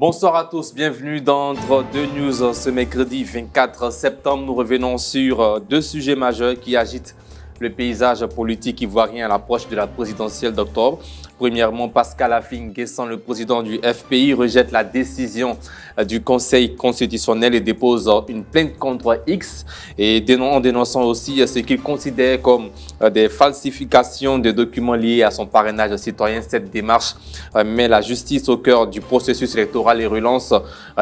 Bonsoir à tous, bienvenue dans Entre deux news. Ce mercredi 24 septembre, nous revenons sur deux sujets majeurs qui agitent le paysage politique ivoirien à l'approche de la présidentielle d'octobre. Premièrement, Pascal Affi-N'Guessan, le président du FPI, rejette la décision du Conseil constitutionnel et dépose une plainte contre X, et en dénonçant aussi ce qu'il considère comme des falsifications de documents liés à son parrainage citoyen. Cette démarche met la justice au cœur du processus électoral et relance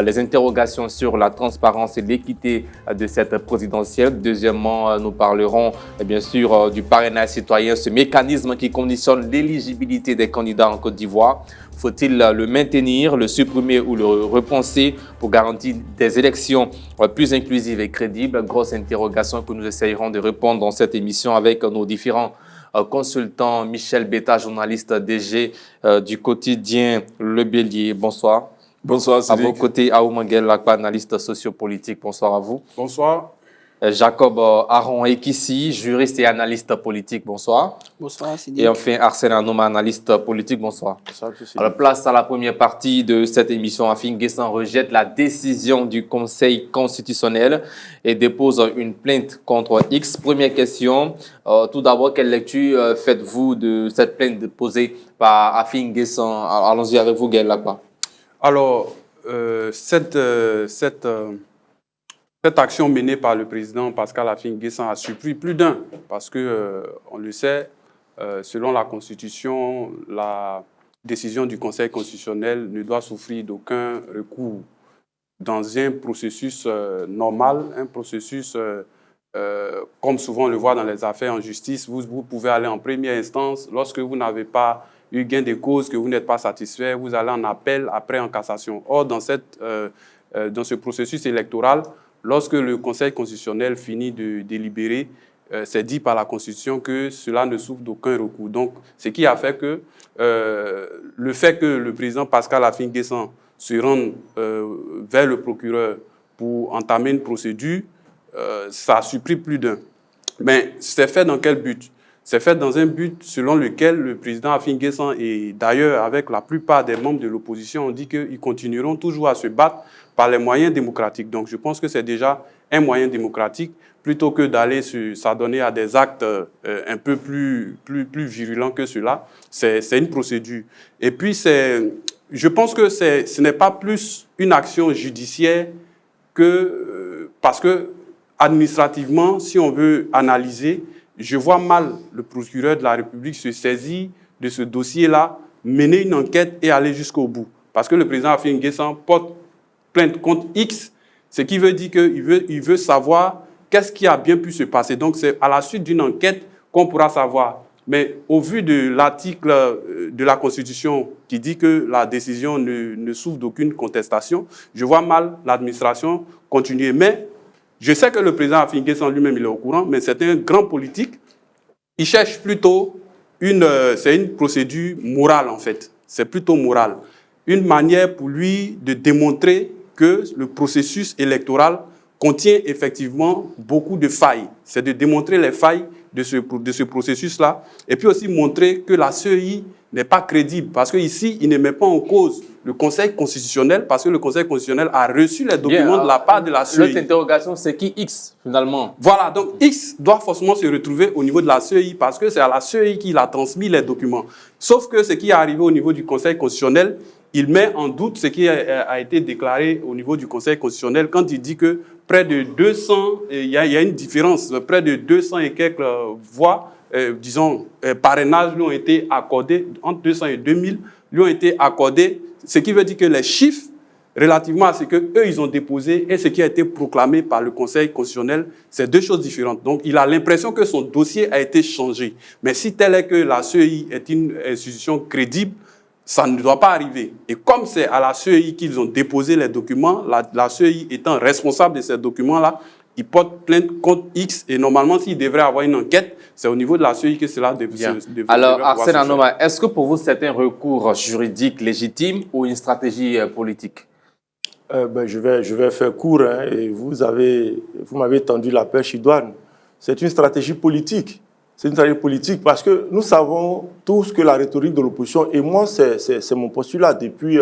les interrogations sur la transparence et l'équité de cette présidentielle. Deuxièmement, nous parlerons bien sûr du parrainage citoyen, ce mécanisme qui conditionne l'éligibilité des candidats en Côte d'Ivoire. Faut-il le maintenir, le supprimer ou le repenser pour garantir des élections plus inclusives et crédibles? Grosse interrogation que nous essayerons de répondre dans cette émission avec nos différents consultants. Michel Betta, journaliste DG du quotidien Le Bélier. Bonsoir. Bonsoir, Cédric. À vos côtés, Aou Manguel Lakpa, analyste sociopolitique. Bonsoir à vous. Bonsoir. Jacob Aron Ekissi, juriste et analyste politique. Bonsoir. Bonsoir, Cédric. Et enfin, Arsène Anoma, analyste politique. Bonsoir. Bonsoir, Cédric. Alors, place à la première partie de cette émission. Affi-N'Guessan rejette la décision du Conseil constitutionnel et dépose une plainte contre X. Première question. Tout d'abord, quelle lecture faites-vous de cette plainte déposée par Affi-N'Guessan? Allons-y avec vous, Gaël Lakpa. Alors, cette action menée par le président Pascal Affi-N'Guessan a surpris plus d'un, parce que, on le sait, selon la Constitution, la décision du Conseil constitutionnel ne doit souffrir d'aucun recours. Dans un processus normal, un processus, comme souvent on le voit dans les affaires en justice, vous pouvez aller en première instance. Lorsque vous n'avez pas eu gain de cause, que vous n'êtes pas satisfait, vous allez en appel, après en cassation. Or, dans ce processus électoral, lorsque le Conseil constitutionnel finit de délibérer, c'est dit par la Constitution que cela ne souffre d'aucun recours. Donc, ce qui a fait que le fait que le président Pascal Affi-N'Guessan se rende vers le procureur pour entamer une procédure, ça a surpris plus d'un. Mais c'est fait dans quel but? C'est fait dans un but selon lequel le président Affi-N'Guessan et d'ailleurs avec la plupart des membres de l'opposition ont dit qu'ils continueront toujours à se battre par les moyens démocratiques. Donc je pense que c'est déjà un moyen démocratique plutôt que d'aller s'adonner à des actes un peu plus virulents que cela. C'est une procédure. Et puis je pense que ce n'est pas plus une action judiciaire que parce que administrativement, si on veut analyser, je vois mal le procureur de la République se saisir de ce dossier-là, mener une enquête et aller jusqu'au bout. Parce que le président Affi-N'Guessan porte plainte contre X, ce qui veut dire qu'il veut savoir qu'est-ce qui a bien pu se passer. Donc c'est à la suite d'une enquête qu'on pourra savoir. Mais au vu de l'article de la Constitution qui dit que la décision ne souffre d'aucune contestation, je vois mal l'administration continuer. Mais je sais que le président Affi-N'Guessan lui-même, il est au courant, mais c'est un grand politique. Il cherche plutôt c'est une procédure morale, en fait. C'est plutôt moral. Une manière pour lui de démontrer que le processus électoral contient effectivement beaucoup de failles. C'est de démontrer les failles de ce processus-là. Et puis aussi montrer que la CEI n'est pas crédible. Parce qu'ici, il ne met pas en cause le Conseil constitutionnel, parce que le Conseil constitutionnel a reçu les documents de la part de la CEI. L'autre interrogation, c'est qui X, finalement? Voilà, donc X doit forcément se retrouver au niveau de la CEI, parce que c'est à la CEI qu'il a transmis les documents. Sauf que ce qui est arrivé au niveau du Conseil constitutionnel, il met en doute ce qui a été déclaré au niveau du Conseil constitutionnel quand il dit que près de 200, il y a une différence, près de 200 et quelques voix, parrainages lui ont été accordés, entre 200 et 2000 lui ont été accordés, ce qui veut dire que les chiffres relativement à ce qu'eux, ils ont déposé et ce qui a été proclamé par le Conseil constitutionnel, c'est deux choses différentes. Donc, il a l'impression que son dossier a été changé. Mais si tel est que la CEI est une institution crédible, ça ne doit pas arriver. Et comme c'est à la CEI qu'ils ont déposé les documents, la CEI étant responsable de ces documents-là, ils portent plainte contre X. Et normalement, s'il devrait avoir une enquête, c'est au niveau de la CEI que cela devrait. Alors, Arsène Anoma, est-ce que pour vous, c'est un recours juridique légitime ou une stratégie politique? Je vais faire court, hein, et vous m'avez tendu la perche idoine. C'est une stratégie politique. C'est une stratégie politique parce que nous savons tous que la rhétorique de l'opposition, et moi c'est mon postulat depuis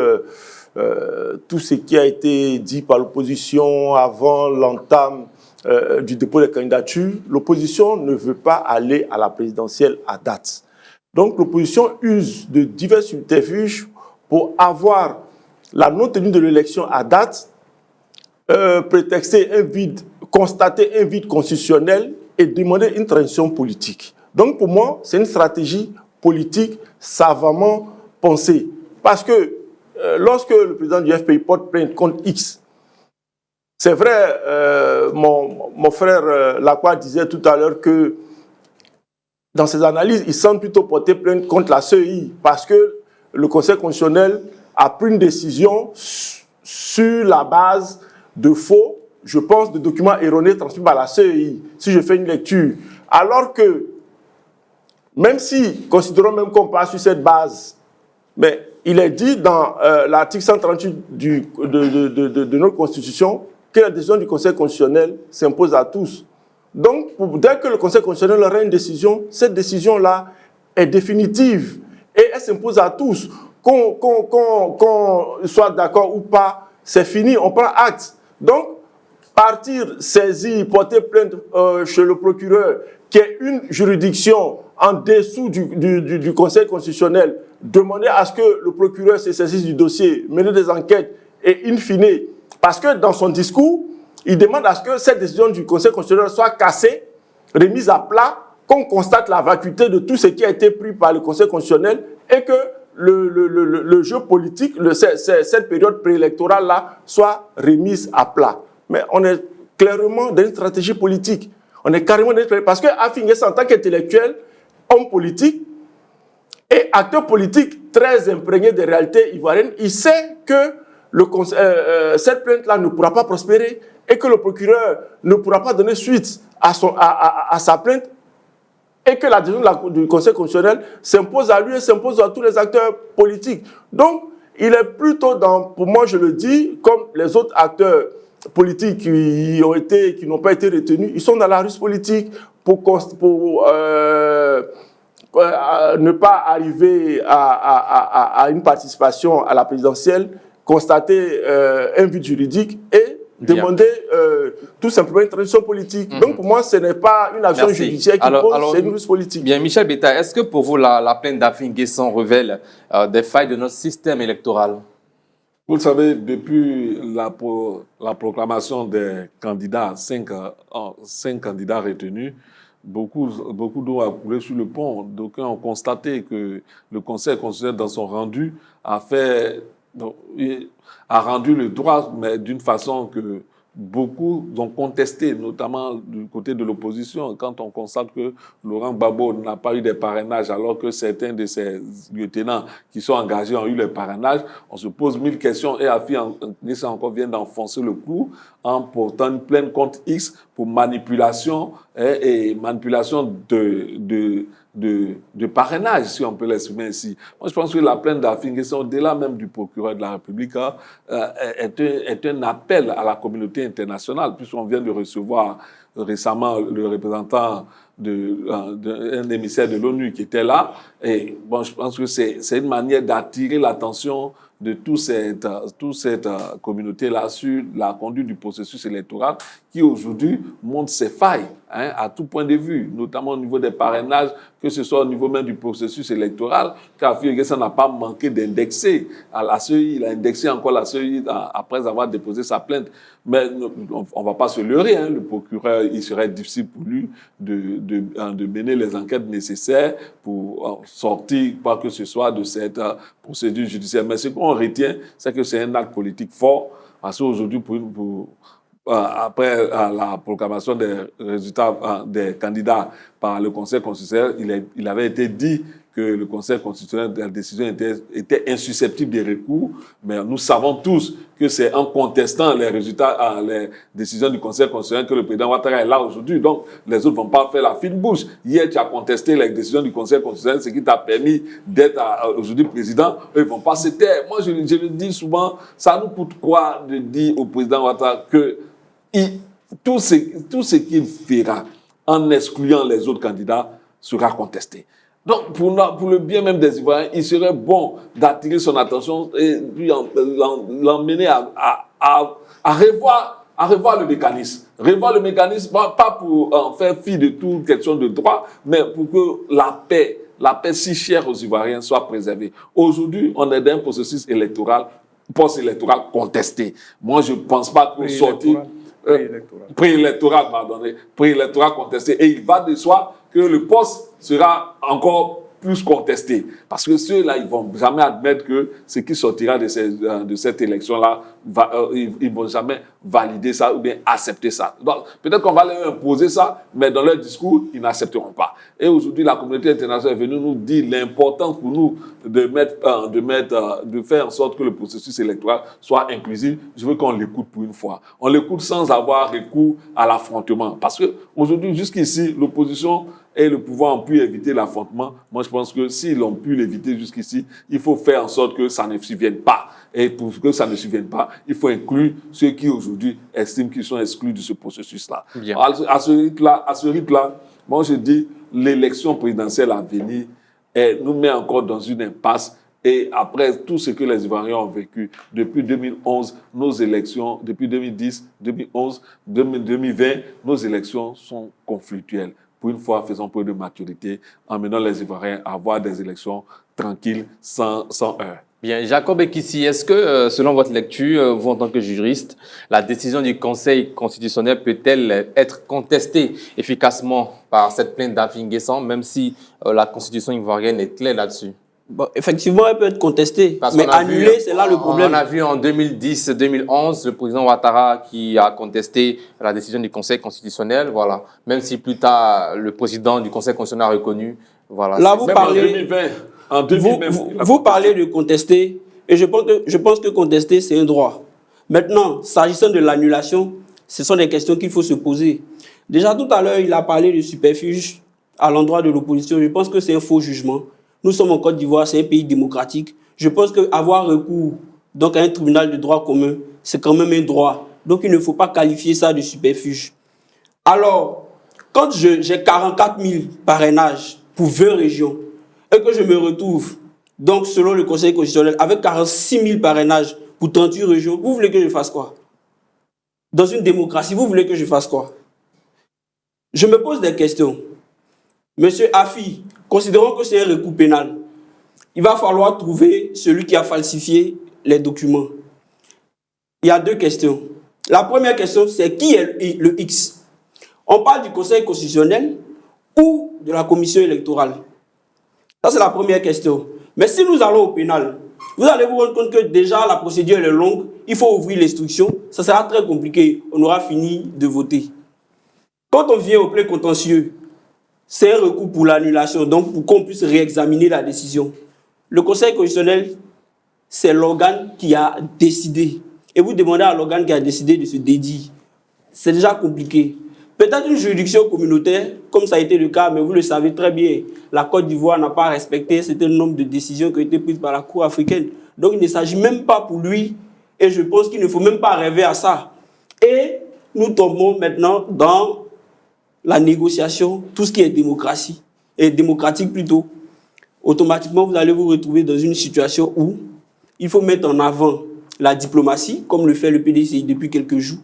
tout ce qui a été dit par l'opposition avant l'entame du dépôt des candidatures, l'opposition ne veut pas aller à la présidentielle à date. Donc l'opposition use de divers subterfuges pour avoir la non-tenue de l'élection à date, prétexter un vide, constater un vide constitutionnel et demander une transition politique. Donc pour moi, c'est une stratégie politique savamment pensée. Parce que lorsque le président du FPI porte plainte contre X, c'est vrai, mon frère Lacroix disait tout à l'heure que dans ses analyses, il semble plutôt porter plainte contre la CEI parce que le Conseil constitutionnel a pris une décision sur la base de faux, je pense, de documents erronés transmis par la CEI, si je fais une lecture. Alors que, même si, considérons même qu'on part sur cette base, mais il est dit dans l'article 138 de notre Constitution que la décision du Conseil constitutionnel s'impose à tous. Donc, dès que le Conseil constitutionnel aura une décision, cette décision-là est définitive et elle s'impose à tous. Qu'on soit d'accord ou pas, c'est fini, on prend acte. Donc, partir, saisir, porter plainte chez le procureur, qui est une juridiction en dessous du Conseil constitutionnel, demander à ce que le procureur se saisisse du dossier, mener des enquêtes et in fine, parce que dans son discours, il demande à ce que cette décision du Conseil constitutionnel soit cassée, remise à plat, qu'on constate la vacuité de tout ce qui a été pris par le Conseil constitutionnel et que le jeu politique, cette période préélectorale-là, soit remise à plat. Mais on est clairement dans une stratégie politique. On est carrément dans une stratégie parce que Afin Guessan, en tant qu'intellectuel, homme politique et acteur politique très imprégné des réalités ivoiriennes, il sait que cette plainte-là ne pourra pas prospérer et que le procureur ne pourra pas donner suite à sa plainte et que la décision du Conseil constitutionnel s'impose à lui et s'impose à tous les acteurs politiques. Donc, il est plutôt pour moi je le dis, comme les autres acteurs politiques qui n'ont pas été retenus, ils sont dans la ruse politique pour ne pas arriver à une participation à la présidentielle, constater un vide juridique et demander tout simplement une transition politique. Donc pour moi, ce n'est pas une action judiciaire qui pose, c'est une ruse politique. Bien, Michel Betta, est-ce que pour vous, la plainte d'Afin Guessan révèle des failles de notre système électoral? Vous le savez, depuis la proclamation des candidats, 5 candidats retenus, beaucoup d'eau a coulé sur le pont. D'aucuns ont constaté que le Conseil constitutionnel, dans son rendu, a rendu le droit, mais d'une façon que beaucoup ont contesté, notamment du côté de l'opposition, quand on constate que Laurent Gbagbo n'a pas eu des parrainages alors que certains de ses lieutenants qui sont engagés ont eu les parrainages. On se pose 1000 questions et Afin Guessan encore vient d'enfoncer le clou en portant une plainte contre X pour manipulation et manipulation de parrainage, si on peut l'exprimer ainsi. Moi, je pense que la plainte d'Afin Guessan, au-delà même du procureur de la République, est un appel à la communauté internationale, puisqu'on vient de recevoir récemment le représentant d'un émissaire de l'ONU qui était là. Et bon, je pense que c'est une manière d'attirer l'attention de toute cette communauté-là sur la conduite du processus électoral qui aujourd'hui montre ses failles à tout point de vue, notamment au niveau des parrainages, que ce soit au niveau même du processus électoral, car Afin Guessan n'a pas manqué d'indexer à la CEI, il a indexé encore la CEI après avoir déposé sa plainte. Mais on ne va pas se leurrer, le procureur, il serait difficile pour lui de mener les enquêtes nécessaires pour sortir quoi que ce soit de cette procédure judiciaire. Mais ce qu'on retient, c'est que c'est un acte politique fort, parce qu'aujourd'hui, après la proclamation des résultats des candidats par le Conseil constitutionnel, il avait été dit que le Conseil constitutionnel, la décision était insusceptible de recours, mais nous savons tous que c'est en contestant les résultats, les décisions du Conseil constitutionnel que le président Ouattara est là aujourd'hui. Donc, les autres ne vont pas faire la fine bouche. Hier, tu as contesté les décisions du Conseil constitutionnel, ce qui t'a permis d'être aujourd'hui président. Eux, ils ne vont pas se taire. Moi, je le dis souvent, ça nous coûte quoi de dire au président Ouattara que tout ce qu'il fera en excluant les autres candidats sera contesté. Donc, pour le bien même des Ivoiriens, il serait bon d'attirer son attention et puis l'emmener à revoir le mécanisme. Revoir le mécanisme, pas pour en faire fi de toute question de droit, mais pour que la paix si chère aux Ivoiriens soit préservée. Aujourd'hui, on est dans un processus électoral, post-électoral contesté. Moi, je ne pense pas qu'on sortir... Préélectoral, préélectoral contesté. Et il va de soi que le poste sera encore plus contesté. Parce que ceux-là, ils ne vont jamais admettre que ce qui sortira de cette élection-là, ils ne vont jamais valider ça ou bien accepter ça. Donc, peut-être qu'on va leur imposer ça, mais dans leur discours, ils n'accepteront pas. Et aujourd'hui, la communauté internationale est venue nous dire l'importance pour nous de faire en sorte que le processus électoral soit inclusif. Je veux qu'on l'écoute pour une fois. On l'écoute sans avoir recours à l'affrontement. Parce qu'aujourd'hui, jusqu'ici, l'opposition et le pouvoir ont pu éviter l'affrontement. Moi, je pense que s'ils ont pu l'éviter jusqu'ici, il faut faire en sorte que ça ne survienne pas. Et pour que ça ne survienne pas, il faut inclure ceux qui aujourd'hui estiment qu'ils sont exclus de ce processus-là. À ce rythme-là, moi je dis, l'élection présidentielle à venir nous met encore dans une impasse. Et après tout ce que les Ivoiriens ont vécu depuis 2011, nos élections, depuis 2010, 2011, 2020, nos élections sont conflictuelles. Pour une fois, faisons preuve de maturité en menant les Ivoiriens à avoir des élections tranquilles, sans heurts. Bien, Jacob Ekissi, est-ce que, selon votre lecture, vous en tant que juriste, la décision du Conseil constitutionnel peut-elle être contestée efficacement par cette plainte d'Afin Guessan, même si la Constitution ivoirienne est claire là-dessus? Bon, effectivement, elle peut être contestée, mais annulée, c'est là le problème. On a vu en 2010-2011 le président Ouattara qui a contesté la décision du Conseil constitutionnel, voilà. Même si plus tard, le président du Conseil constitutionnel a reconnu, voilà. Là, vous parlez... En 2020, vous parlez de contester, et je pense que contester, c'est un droit. Maintenant, s'agissant de l'annulation, ce sont des questions qu'il faut se poser. Déjà, tout à l'heure, il a parlé de superfuge à l'endroit de l'opposition. Je pense que c'est un faux jugement. Nous sommes en Côte d'Ivoire, c'est un pays démocratique. Je pense qu'avoir recours donc, à un tribunal de droit commun, c'est quand même un droit. Donc, il ne faut pas qualifier ça de superfuge. Alors, quand j'ai 44 000 parrainages pour 20 régions, et que je me retrouve, donc selon le Conseil constitutionnel, avec 46 000 parrainages pour 38 régions, vous voulez que je fasse quoi? Dans une démocratie, vous voulez que je fasse quoi? Je me pose des questions. Monsieur Afi, considérons que c'est un recours pénal. Il va falloir trouver celui qui a falsifié les documents. Il y a deux questions. La première question, c'est qui est le X? On parle du Conseil constitutionnel ou de la commission électorale? Ça, c'est la première question. Mais si nous allons au pénal, vous allez vous rendre compte que déjà la procédure est longue, il faut ouvrir l'instruction, ça sera très compliqué, on aura fini de voter. Quand on vient au plein contentieux, c'est un recours pour l'annulation, donc pour qu'on puisse réexaminer la décision. Le Conseil constitutionnel, c'est l'organe qui a décidé. Et vous demandez à l'organe qui a décidé de se dédier. C'est déjà compliqué. Peut-être une juridiction communautaire, comme ça a été le cas, mais vous le savez très bien, la Côte d'Ivoire n'a pas respecté un certain nombre de décisions qui ont été prises par la Cour africaine. Donc il ne s'agit même pas pour lui, et je pense qu'il ne faut même pas rêver à ça. Et nous tombons maintenant dans la négociation, tout ce qui est démocratie, et démocratique plutôt. Automatiquement, vous allez vous retrouver dans une situation où il faut mettre en avant la diplomatie, comme le fait le PDCI depuis quelques jours,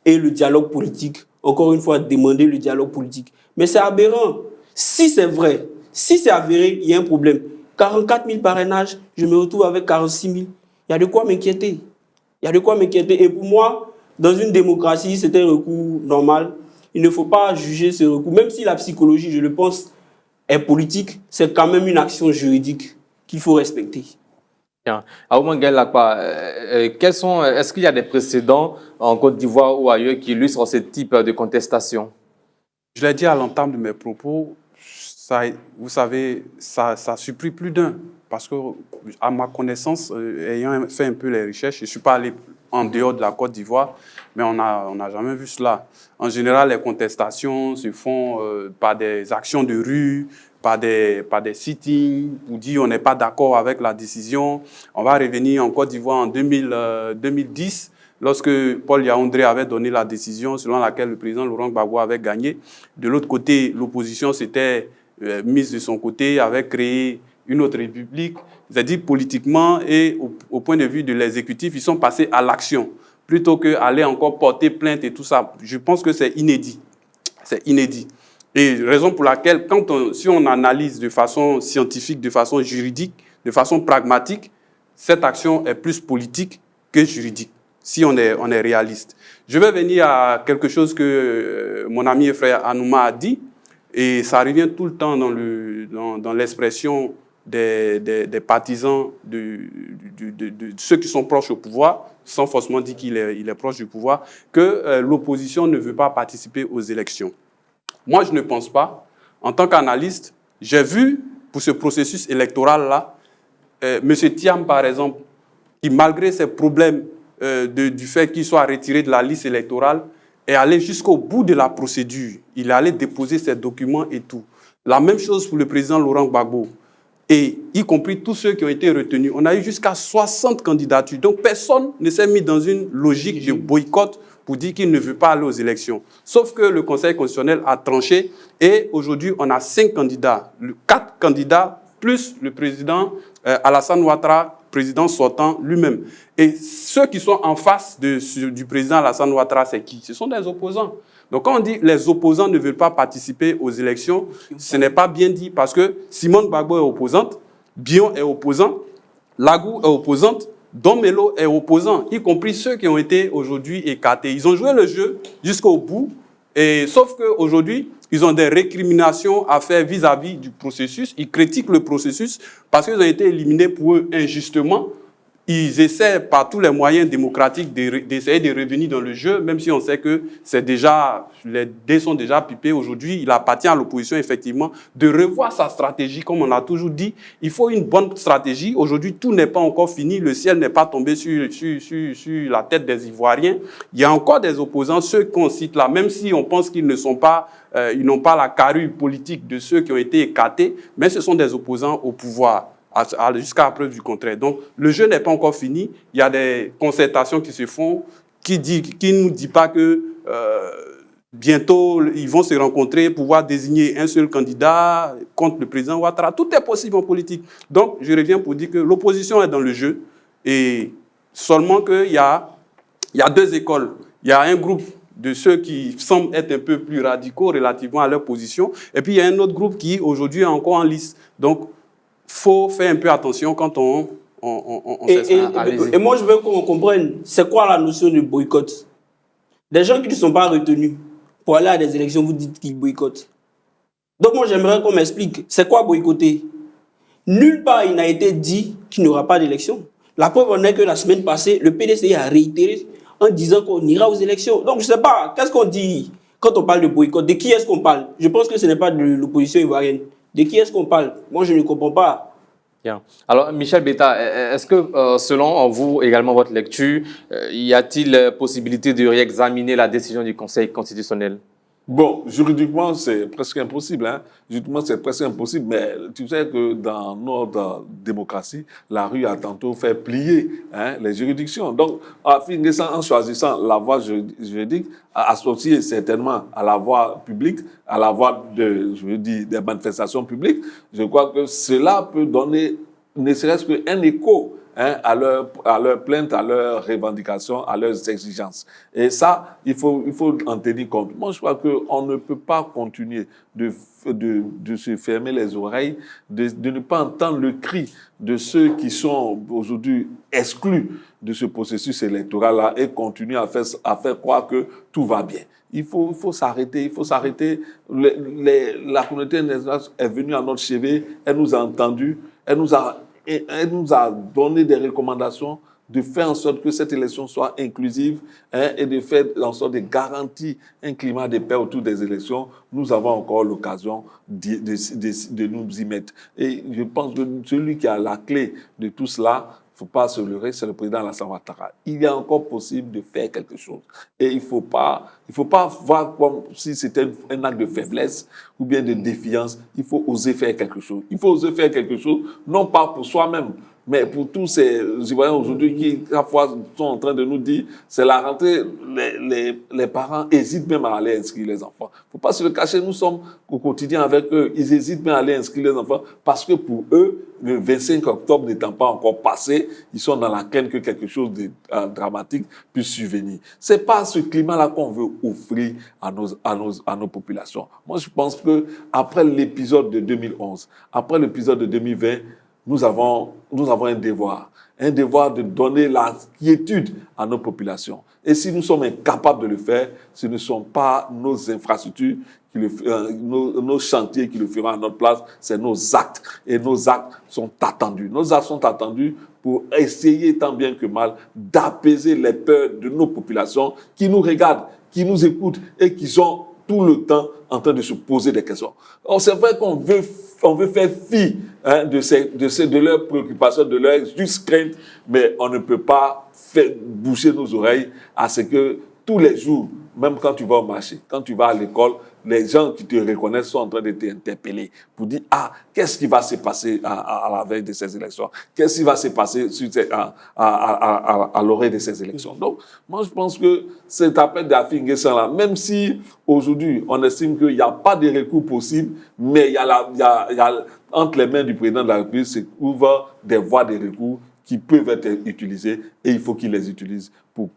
et le dialogue politique. Encore une fois, demander le dialogue politique. Mais c'est aberrant. Si c'est vrai, si c'est avéré, il y a un problème. 44 000 parrainages, je me retrouve avec 46 000. Il y a de quoi m'inquiéter. Il y a de quoi m'inquiéter. Et pour moi, dans une démocratie, c'est un recours normal. Il ne faut pas juger ce recours. Même si la psychologie, je le pense, est politique, c'est quand même une action juridique qu'il faut respecter. Est-ce qu'il y a des précédents en Côte d'Ivoire ou ailleurs qui illustrent ce type de contestation? Je l'ai dit à l'entame de mes propos, ça, vous savez, ça surpris plus d'un. Parce que, à ma connaissance, ayant fait un peu les recherches, je ne suis pas allé en dehors de la Côte d'Ivoire, mais on n'a jamais vu cela. En général, les contestations se font par des actions de rue, par des sit-ins, pour dire on n'est pas d'accord avec la décision. On va revenir en Côte d'Ivoire en 2010, lorsque Paul Yaoundé avait donné la décision selon laquelle le président Laurent Gbagbo avait gagné. De l'autre côté, l'opposition s'était mise de son côté, avait créé une autre république. C'est-à-dire politiquement et au point de vue de l'exécutif, ils sont passés à l'action plutôt qu'aller encore porter plainte et tout ça. Je pense que c'est inédit. C'est inédit. Et raison pour laquelle, si on analyse de façon scientifique, de façon juridique, de façon pragmatique, cette action est plus politique que juridique, si on est réaliste. Je vais venir à quelque chose que mon ami et frère Anouma a dit, et ça revient tout le temps dans l'expression des partisans de ceux qui sont proches au pouvoir, sans forcément dire qu'il est proche du pouvoir, que l'opposition ne veut pas participer aux élections. Moi, je ne pense pas. En tant qu'analyste, j'ai vu pour ce processus électoral-là, M. Thiam, par exemple, qui malgré ses problèmes du fait qu'il soit retiré de la liste électorale, est allé jusqu'au bout de la procédure. Il est allé déposer ses documents et tout. La même chose pour le président Laurent Gbagbo, et y compris tous ceux qui ont été retenus. On a eu jusqu'à 60 candidatures. Donc personne ne s'est mis dans une logique de boycott pour dire qu'il ne veut pas aller aux élections. Sauf que le Conseil constitutionnel a tranché et aujourd'hui, on a 5 candidats. 4 candidats plus le président Alassane Ouattara, président sortant lui-même. Et ceux qui sont en face du président Alassane Ouattara, c'est qui? Ce sont des opposants. Donc quand on dit les opposants ne veulent pas participer aux élections, ce n'est pas bien dit parce que Simone Gbagbo est opposante, Bion est opposant, Lagou est opposante, Domelo est opposant, y compris ceux qui ont été aujourd'hui écartés. Ils ont joué le jeu jusqu'au bout, et sauf qu'aujourd'hui, ils ont des récriminations à faire vis-à-vis du processus. Ils critiquent le processus parce qu'ils ont été éliminés pour eux injustement. Ils essaient par tous les moyens démocratiques d'essayer de revenir dans le jeu, même si on sait que les dés sont déjà pipés aujourd'hui. Il appartient à l'opposition, effectivement, de revoir sa stratégie, comme on a toujours dit. Il faut une bonne stratégie. Aujourd'hui, tout n'est pas encore fini. Le ciel n'est pas tombé sur la tête des Ivoiriens. Il y a encore des opposants, ceux qu'on cite là, même si on pense qu'ils ne sont pas, ils n'ont pas la carrure politique de ceux qui ont été écartés, mais ce sont des opposants au pouvoir. Jusqu'à la preuve du contraire. Donc, le jeu n'est pas encore fini. Il y a des concertations qui se font, qui ne nous disent pas que bientôt, ils vont se rencontrer pour pouvoir désigner un seul candidat contre le président Ouattara. Tout est possible en politique. Donc, je reviens pour dire que l'opposition est dans le jeu et seulement qu'il y a 2 écoles. Il y a un groupe de ceux qui semblent être un peu plus radicaux relativement à leur position et puis il y a un autre groupe qui, aujourd'hui, est encore en lice. Donc, il faut faire un peu attention quand on et moi, je veux qu'on comprenne, c'est quoi la notion de boycott? Des gens qui ne sont pas retenus pour aller à des élections, vous dites qu'ils boycottent. Donc moi, j'aimerais qu'on m'explique, c'est quoi boycotter? Nulle part, il n'a été dit qu'il n'y aura pas d'élection. La preuve en est que la semaine passée, le PDCI a réitéré en disant qu'on ira aux élections. Donc je ne sais pas, qu'est-ce qu'on dit quand on parle de boycott? De qui est-ce qu'on parle? Je pense que ce n'est pas de l'opposition ivoirienne. De qui est-ce qu'on parle? Moi, je ne comprends pas. Bien. Alors, Michel Betta, est-ce que, selon vous, également votre lecture, y a-t-il possibilité de réexaminer la décision du Conseil constitutionnel? Bon, juridiquement, c'est presque impossible. Hein? Juridiquement, c'est presque impossible. Mais tu sais que dans notre démocratie, la rue a tantôt fait plier les juridictions. Donc, en choisissant la voie juridique, associée certainement à la voie publique, à la voie des manifestations publiques, je crois que cela peut donner ne serait-ce qu'un écho à leur plainte, à leurs revendications, à leurs exigences. Et ça, il faut en tenir compte. Moi, je crois qu'on ne peut pas continuer de se fermer les oreilles, de ne pas entendre le cri de ceux qui sont aujourd'hui exclus de ce processus électoral-là et continuer à faire croire que tout va bien. Il faut s'arrêter, La communauté internationale est venue à notre chevet, elle nous a entendus, elle nous a donné des recommandations de faire en sorte que cette élection soit inclusive et de faire en sorte de garantir un climat de paix autour des élections. Nous avons encore l'occasion de nous y mettre. Et je pense que celui qui a la clé de tout cela, il ne faut pas se leurrer, c'est le président Alassane Ouattara. Il est encore possible de faire quelque chose. Et il ne faut pas voir comme si c'était un acte de faiblesse ou bien de défiance. Il faut oser faire quelque chose. Il faut oser faire quelque chose, non pas pour soi-même, Mais pour tous ces Ivoiriens aujourd'hui qui, parfois, sont en train de nous dire c'est la rentrée, les parents hésitent même à aller inscrire les enfants. Il ne faut pas se le cacher, nous sommes au quotidien avec eux. Ils hésitent même à aller inscrire les enfants parce que pour eux, le 25 octobre n'étant pas encore passé, ils sont dans la crainte que quelque chose de dramatique puisse survenir. Ce n'est pas ce climat-là qu'on veut offrir à nos populations. Moi, je pense qu'après l'épisode de 2011, après l'épisode de 2020, nous avons un devoir de donner la quiétude à nos populations. Et si nous sommes incapables de le faire, ce ne sont pas nos infrastructures, nos chantiers qui le feront à notre place, c'est nos actes. Et nos actes sont attendus. Nos actes sont attendus pour essayer tant bien que mal d'apaiser les peurs de nos populations qui nous regardent, qui nous écoutent et qui sont tout le temps en train de se poser des questions. C'est vrai qu'on veut faire fi de leurs préoccupations, de leurs justes craintes, mais on ne peut pas faire boucher nos oreilles à ce que tous les jours, même quand tu vas au marché, quand tu vas à l'école, les gens qui te reconnaissent sont en train de t'interpeller pour dire « Ah, qu'est-ce qui va se passer à la veille de ces élections? Qu'est-ce qui va se passer à l'oreille de ces élections ?» Donc, moi, je pense que cet appel d'Afin Guessan-là, même si aujourd'hui, on estime qu'il n'y a pas de recours possible, mais il y a entre les mains du président de la République se trouvent des voies de recours qui peuvent être utilisées et il faut qu'il les utilise pour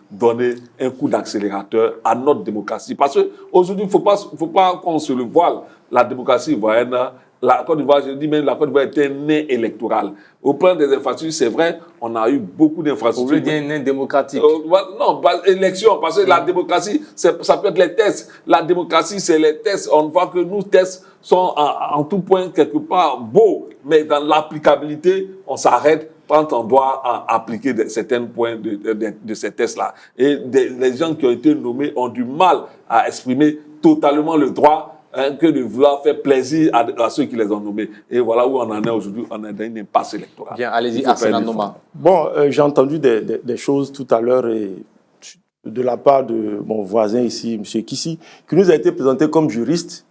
donner un coup d'accélérateur à notre démocratie. Parce qu'aujourd'hui, il ne faut pas qu'on se le voile. La démocratie ivoirienne, la Côte d'Ivoire, je dis même la Côte d'Ivoire est un nain électoral. Au plan des infrastructures, c'est vrai, on a eu beaucoup d'infrastructures. Vous voulez dire un nain démocratique? Non, pas élection, parce que la démocratie, ça peut être les tests. La démocratie, c'est les tests. On voit que nos tests sont en tout point quelque part beaux, mais dans l'applicabilité, on s'arrête quand on doit appliquer certains points de ces tests-là. Et les gens qui ont été nommés ont du mal à exprimer totalement le droit que de vouloir faire plaisir à ceux qui les ont nommés. Et voilà où on en est aujourd'hui, on est dans une impasse électorale. Bien, allez-y, Arsène Noma. Bon, j'ai entendu des choses tout à l'heure de la part de mon voisin ici, M. Kissi, qui nous a été présenté comme juriste.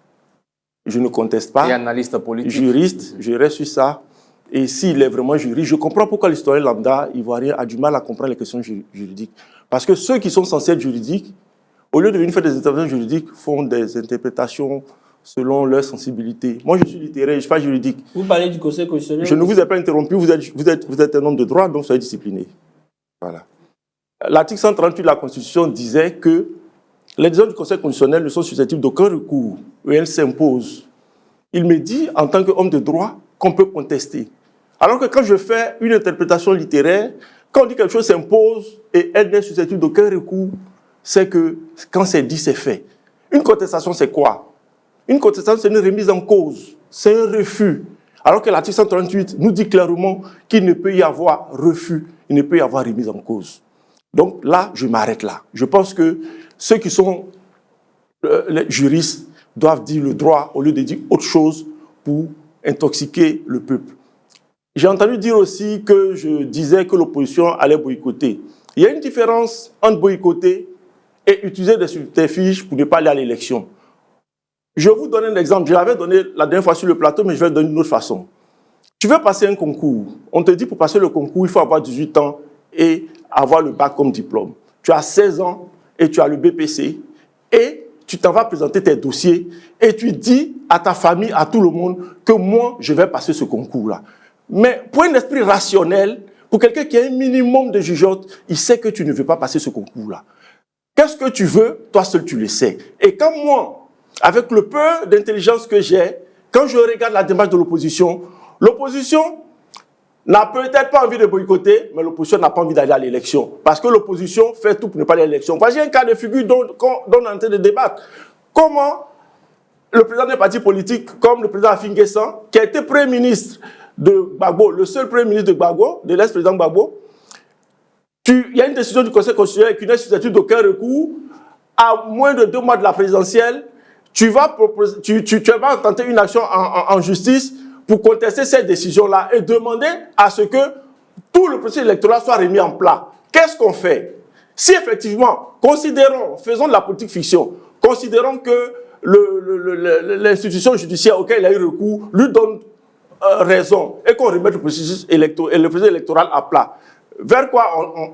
Je ne conteste pas. Et analyste politique. Juriste, je reste sur ça. Et s'il est vraiment juriste, je comprends pourquoi l'historien lambda ivoirien a du mal à comprendre les questions juridiques. Parce que ceux qui sont censés être juridiques, au lieu de venir faire des interventions juridiques, font des interprétations selon leur sensibilité. Moi, je suis littéraire, je ne suis pas juridique. Vous parlez du Conseil constitutionnel? Je ne vous ai pas interrompu, vous êtes un homme de droit, donc soyez discipliné. Voilà. L'article 138 de la Constitution disait que les décisions du Conseil constitutionnel ne sont susceptibles d'aucun recours et elles s'imposent. Il me dit, en tant qu'homme de droit, qu'on peut contester. Alors que quand je fais une interprétation littéraire, quand on dit quelque chose s'impose et elle n'est susceptible d'aucun recours, c'est que quand c'est dit, c'est fait. Une contestation, c'est quoi? Une contestation, c'est une remise en cause, c'est un refus. Alors que l'article 138 nous dit clairement qu'il ne peut y avoir refus, il ne peut y avoir remise en cause. Donc là, je m'arrête là. Je pense que ceux qui sont les juristes doivent dire le droit au lieu de dire autre chose pour intoxiquer le peuple. J'ai entendu dire aussi que je disais que l'opposition allait boycotter. Il y a une différence entre boycotter et utiliser des subterfuges pour ne pas aller à l'élection. Je vous donne un exemple. Je l'avais donné la dernière fois sur le plateau, mais je vais le donner d'une autre façon. Tu veux passer un concours. On te dit pour passer le concours, il faut avoir 18 ans et avoir le bac comme diplôme. Tu as 16 ans et tu as le BPC et tu t'en vas présenter tes dossiers et tu dis à ta famille, à tout le monde, que moi, je vais passer ce concours-là. Mais pour un esprit rationnel, pour quelqu'un qui a un minimum de jugeote, il sait que tu ne veux pas passer ce concours-là. Qu'est-ce que tu veux? Toi seul, tu le sais. Et quand moi, avec le peu d'intelligence que j'ai, quand je regarde la démarche de l'opposition n'a peut-être pas envie de boycotter, mais l'opposition n'a pas envie d'aller à l'élection. Parce que l'opposition fait tout pour ne pas aller à l'élection. Voici un cas de figure dont on est en train de débattre. Comment le président d'un parti politique, comme le président Afin Guessan, qui a été Premier ministre de Gbagbo, le seul Premier ministre de Gbagbo, de l'ex-président Gbagbo, il y a une décision du Conseil constitutionnel qui n'est susceptible d'aucun recours, à moins de 2 mois de la présidentielle, tu vas tenter une action en justice pour contester cette décision-là et demander à ce que tout le processus électoral soit remis en plat. Qu'est-ce qu'on fait? Si effectivement, faisons de la politique fiction, considérons que l'institution judiciaire auquel il a eu recours lui donne raison et qu'on remette le processus électoral à plat, vers quoi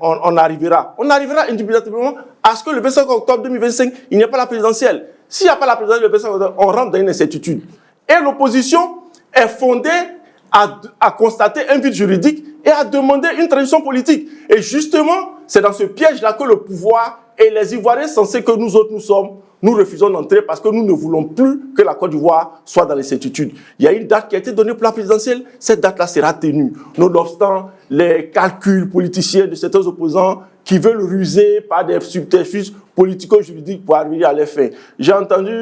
on arrivera? On arrivera indubitablement à ce que le 25 octobre 2025, il n'y ait pas la présidentielle. S'il n'y a pas la présidentielle le 25 octobre, on rentre dans une incertitude. Et l'opposition est fondée à constater un vide juridique et à demander une transition politique. Et justement, c'est dans ce piège-là que le pouvoir et les Ivoiriens censés que nous autres nous sommes, nous refusons d'entrer parce que nous ne voulons plus que la Côte d'Ivoire soit dans l'incertitude. Il y a une date qui a été donnée pour la présidentielle, cette date-là sera tenue. Nonobstant les calculs politiciens de certains opposants qui veulent ruser par des subterfuges politico-juridiques pour arriver à les fins. J'ai entendu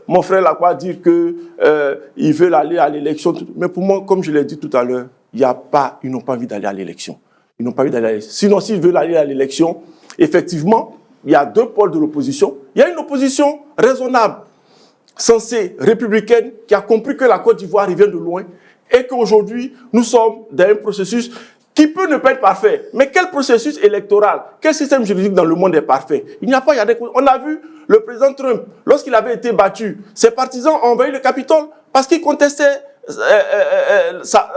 mon frère Lacroix dire qu'ils veulent aller à l'élection. Mais pour moi, comme je l'ai dit tout à l'heure, ils n'ont pas envie d'aller à l'élection. Ils n'ont pas envie d'aller à l'élection. Sinon, s'ils veulent aller à l'élection, effectivement, il y a deux pôles de l'opposition. Il y a une opposition raisonnable, sensée, républicaine, qui a compris que la Côte d'Ivoire vient de loin et qu'aujourd'hui, nous sommes dans un processus qui peut ne pas être parfait. Mais quel processus électoral, quel système juridique dans le monde est parfait? Il n'y a pas, on a vu le président Trump, lorsqu'il avait été battu, ses partisans ont envahi le Capitole parce qu'ils contestaient sa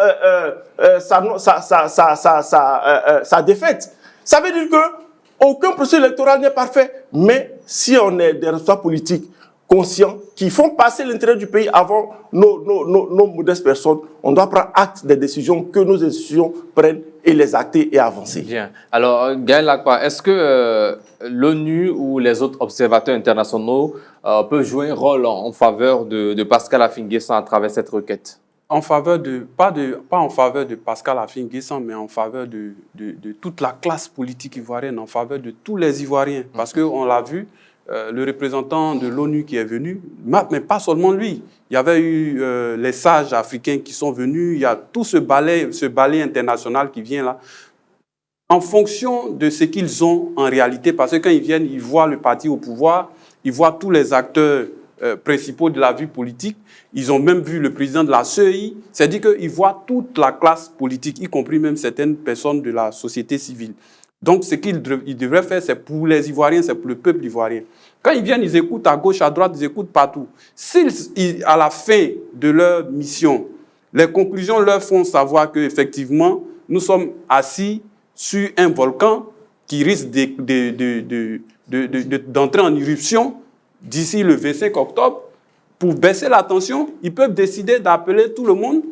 défaite. Ça veut dire que aucun processus électoral n'est parfait, mais si on est des responsables politiques conscients qui font passer l'intérêt du pays avant nos modestes personnes, on doit prendre acte des décisions que nos institutions prennent et les acter et avancer. Bien. Alors, Gaël Lacroix, est-ce que l'ONU ou les autres observateurs internationaux peuvent jouer un rôle en faveur de Pascal Affi-N'Guessan à travers cette requête? En faveur pas en faveur de Pascal Affi-N'Guessan, mais en faveur de toute la classe politique ivoirienne, en faveur de tous les Ivoiriens. Parce qu'on l'a vu, le représentant de l'ONU qui est venu, mais pas seulement lui. Il y avait eu les sages africains qui sont venus, il y a tout ce balai international qui vient là. En fonction de ce qu'ils ont en réalité, parce que quand ils viennent, ils voient le parti au pouvoir, ils voient tous les acteurs principaux de la vie politique. Ils ont même vu le président de la CEI. C'est-à-dire qu'ils voient toute la classe politique, y compris même certaines personnes de la société civile. Donc, ce qu'ils devraient faire, c'est pour les Ivoiriens, c'est pour le peuple ivoirien. Quand ils viennent, ils écoutent à gauche, à droite, ils écoutent partout. Si à la fin de leur mission, les conclusions leur font savoir qu'effectivement, nous sommes assis sur un volcan qui risque d'entrer en éruption d'ici le 25 octobre, pour baisser la tension, ils peuvent décider d'appeler tout le monde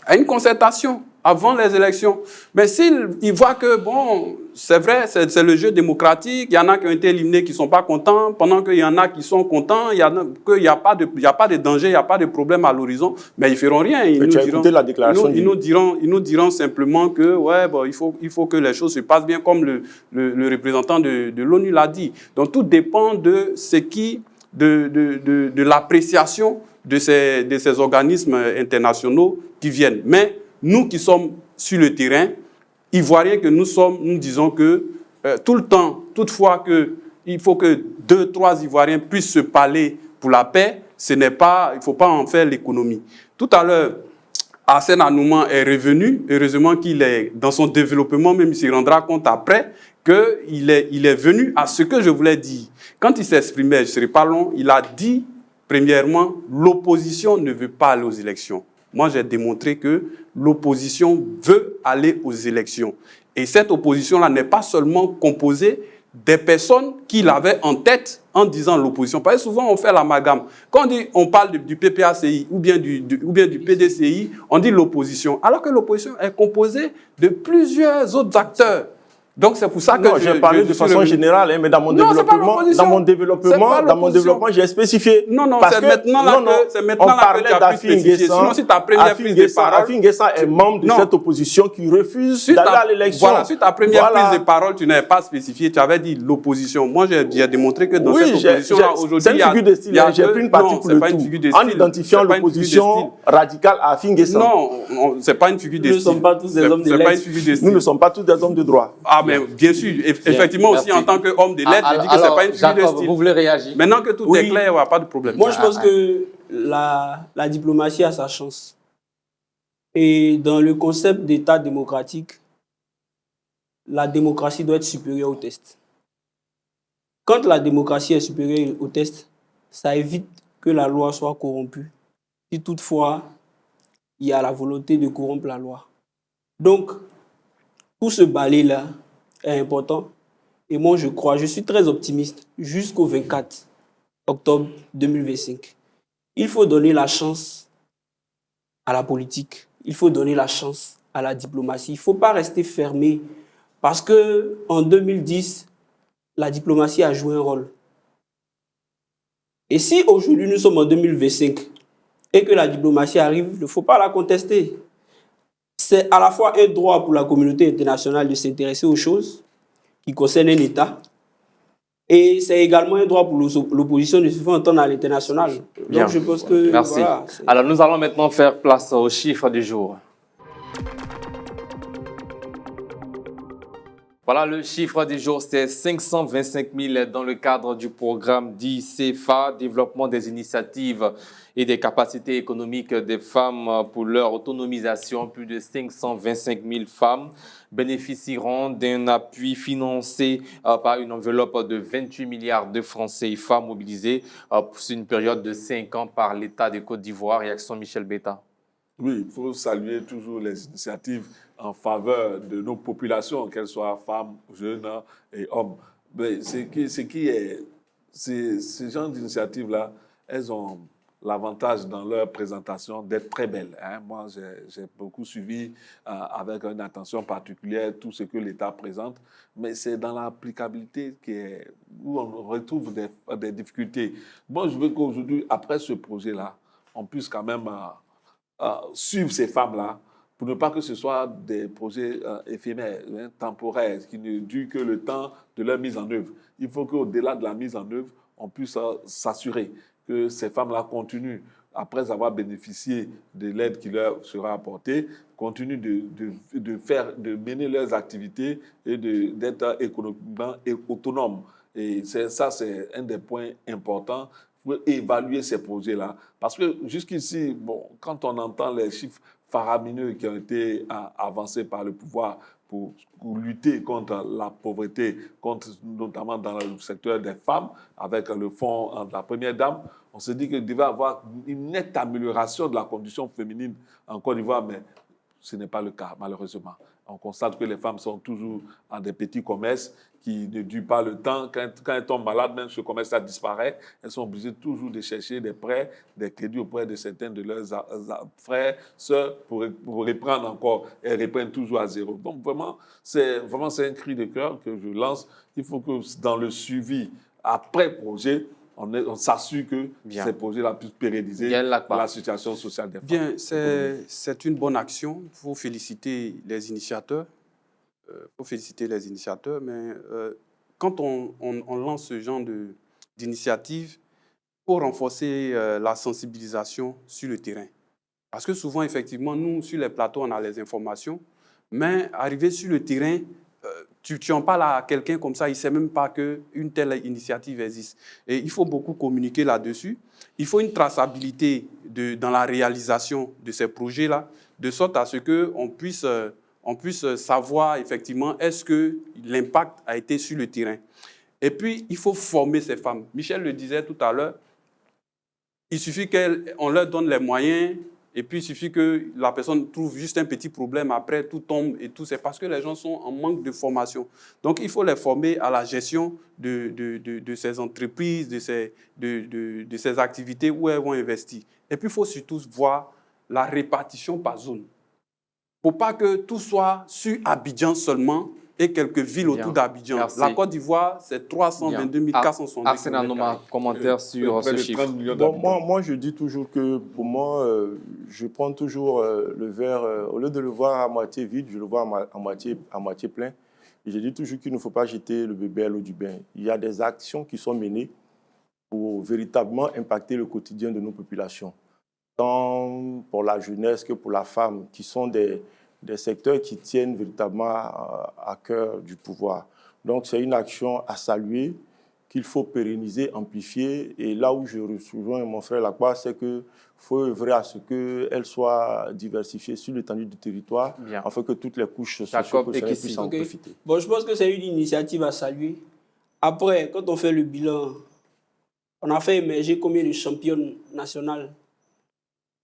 à une concertation avant les élections. Mais s'ils voient que, bon, c'est vrai, c'est le jeu démocratique, il y en a qui ont été éliminés qui ne sont pas contents, pendant qu'il y en a qui sont contents, qu'il n'y a pas de danger, il n'y a pas de problème à l'horizon, mais ils ne feront rien. Ils nous diront simplement que, ouais, bon, il faut que les choses se passent bien, comme le représentant de l'ONU l'a dit. Donc tout dépend de ce qui... de l'appréciation de ces organismes internationaux qui viennent. Mais nous qui sommes sur le terrain, Ivoiriens que nous sommes, nous disons que tout le temps, toutefois qu'il faut que 2-3 Ivoiriens puissent se parler pour la paix, il ne faut pas en faire l'économie. Tout à l'heure, Arsène Anouman est revenu, heureusement qu'il est dans son développement, même il se rendra compte après, qu'il est venu à ce que je voulais dire. Quand il s'exprimait, je ne serai pas long, il a dit, premièrement, l'opposition ne veut pas aller aux élections. Moi, j'ai démontré que l'opposition veut aller aux élections. Et cette opposition-là n'est pas seulement composée des personnes qu'il avait en tête en disant l'opposition. Parce que souvent, on fait l'amalgame. Quand on parle du PPACI ou bien du PDCI, on dit l'opposition. Alors que l'opposition est composée de plusieurs autres acteurs. Donc c'est pour ça que j'ai parlé de façon générale, hein, mais dans mon développement, j'ai spécifié. Non, c'est maintenant que tu as pu spécifier. Sinon, si ta première prise de parole, Affi-N'Guessan est membre de cette opposition qui refuse d'aller à l'élection. Voilà, si ta première prise de parole, tu n'avais pas spécifié, tu avais dit l'opposition. Moi, j'ai démontré que dans cette opposition-là, aujourd'hui, c'est une figure de style. J'ai pris une partie pour le tout, en identifiant l'opposition radicale à Affi-N'Guessan. Non, c'est pas une figure de style. Nous ne sommes pas tous des hommes de lettres. Nous ne sommes pas tous des hommes de droit. Mais bien sûr, effectivement aussi en tant qu'homme de lettres, je dis que ce n'est pas une figure de style. Vous voulez réagir? Maintenant que tout est clair, il n'y a pas de problème. Moi, je pense que la diplomatie a sa chance. Et dans le concept d'État démocratique, la démocratie doit être supérieure au test. Quand la démocratie est supérieure au test, ça évite que la loi soit corrompue. Si toutefois, il y a la volonté de corrompre la loi. Donc, tout ce balai-là est important. Et moi, je suis très optimiste jusqu'au 24 octobre 2025. Il faut donner la chance à la politique. Il faut donner la chance à la diplomatie. Il ne faut pas rester fermé parce qu'en 2010, la diplomatie a joué un rôle. Et si aujourd'hui nous sommes en 2025 et que la diplomatie arrive, il ne faut pas la contester. C'est à la fois un droit pour la communauté internationale de s'intéresser aux choses qui concernent un État et c'est également un droit pour l'opposition de se faire entendre à l'international. Donc je pense que... Merci. Voilà, alors nous allons maintenant faire place aux chiffres du jour. Voilà, le chiffre du jour, c'est 525 000 dans le cadre du programme dit CFA, développement des initiatives et des capacités économiques des femmes pour leur autonomisation. Plus de 525 000 femmes bénéficieront d'un appui financé par une enveloppe de 28 milliards de francs CFA mobilisés sur une période de 5 ans par l'État de Côte d'Ivoire. Réaction Michel Beta. Oui, il faut saluer toujours les initiatives en faveur de nos populations, qu'elles soient femmes, jeunes et hommes. Mais ces genres d'initiatives-là, elles ont l'avantage dans leur présentation d'être très belles. Hein. Moi, j'ai beaucoup suivi avec une attention particulière tout ce que l'État présente, mais c'est dans l'applicabilité où on retrouve des difficultés. Moi, je veux qu'aujourd'hui, après ce projet-là, on puisse quand même suivre ces femmes-là pour ne pas que ce soit des projets éphémères, hein, temporaires, qui ne durent que le temps de leur mise en œuvre. Il faut qu'au-delà de la mise en œuvre, on puisse s'assurer que ces femmes-là continuent, après avoir bénéficié de l'aide qui leur sera apportée, continuent de mener leurs activités et d'être économiquement autonomes. Et ça, c'est un des points importants pour évaluer ces projets-là. Parce que jusqu'ici, bon, quand on entend les chiffres faramineux qui ont été avancés par le pouvoir pour lutter contre la pauvreté, notamment dans le secteur des femmes, avec le fonds de la Première Dame, on se dit qu'il devait y avoir une nette amélioration de la condition féminine en Côte d'Ivoire, mais ce n'est pas le cas, malheureusement. On constate que les femmes sont toujours en des petits commerces qui ne durent pas le temps. Quand elles tombent malades, même ce commerce-là disparaît. Elles sont obligées toujours de chercher des prêts, des crédits auprès de certains de leurs frères, sœurs, pour reprendre encore. Elles reprennent toujours à zéro. Donc vraiment, c'est un cri de cœur que je lance. Il faut que dans le suivi après projet, on s'assure que ces projets-là puissent pérenniser la situation sociale des femmes. Bien, c'est une bonne action. Il faut féliciter les initiateurs. Mais quand on lance ce genre d'initiative, il faut renforcer la sensibilisation sur le terrain. Parce que souvent, effectivement, nous, sur les plateaux, on a les informations, mais arriver sur le terrain, tu en parles à quelqu'un comme ça, il ne sait même pas qu'une telle initiative existe. Et il faut beaucoup communiquer là-dessus. Il faut une traçabilité dans la réalisation de ces projets-là, de sorte à ce qu'on puisse savoir effectivement est-ce que l'impact a été sur le terrain. Et puis, il faut former ces femmes. Michel le disait tout à l'heure, il suffit qu'on leur donne les moyens, et puis il suffit que la personne trouve juste un petit problème, après tout tombe et tout. C'est parce que les gens sont en manque de formation. Donc, il faut les former à la gestion de ces entreprises, de ces activités où elles vont investir. Et puis, il faut surtout voir la répartition par zone. Il ne faut pas que tout soit sur Abidjan seulement et quelques villes autour d'Abidjan. La Côte d'Ivoire, c'est 322 462 Arsène Anoma, commentaire sur ce chiffre. Moi, je dis toujours que pour moi, je prends toujours le verre, au lieu de le voir à moitié vide, je le vois à moitié plein. Et je dis toujours qu'il ne faut pas jeter le bébé à l'eau du bain. Il y a des actions qui sont menées pour véritablement impacter le quotidien de nos populations, tant pour la jeunesse que pour la femme, qui sont des secteurs qui tiennent véritablement à cœur du pouvoir. Donc, c'est une action à saluer, qu'il faut pérenniser, amplifier. Et là où je rejoins mon frère Lacroix, c'est qu'il faut œuvrer à ce qu'elle soit diversifiée sur l'étendue du territoire, afin que toutes les couches socio-culturelles puissent en profiter. Bon, je pense que c'est une initiative à saluer. Après, quand on fait le bilan, on a fait émerger combien de championnes nationales?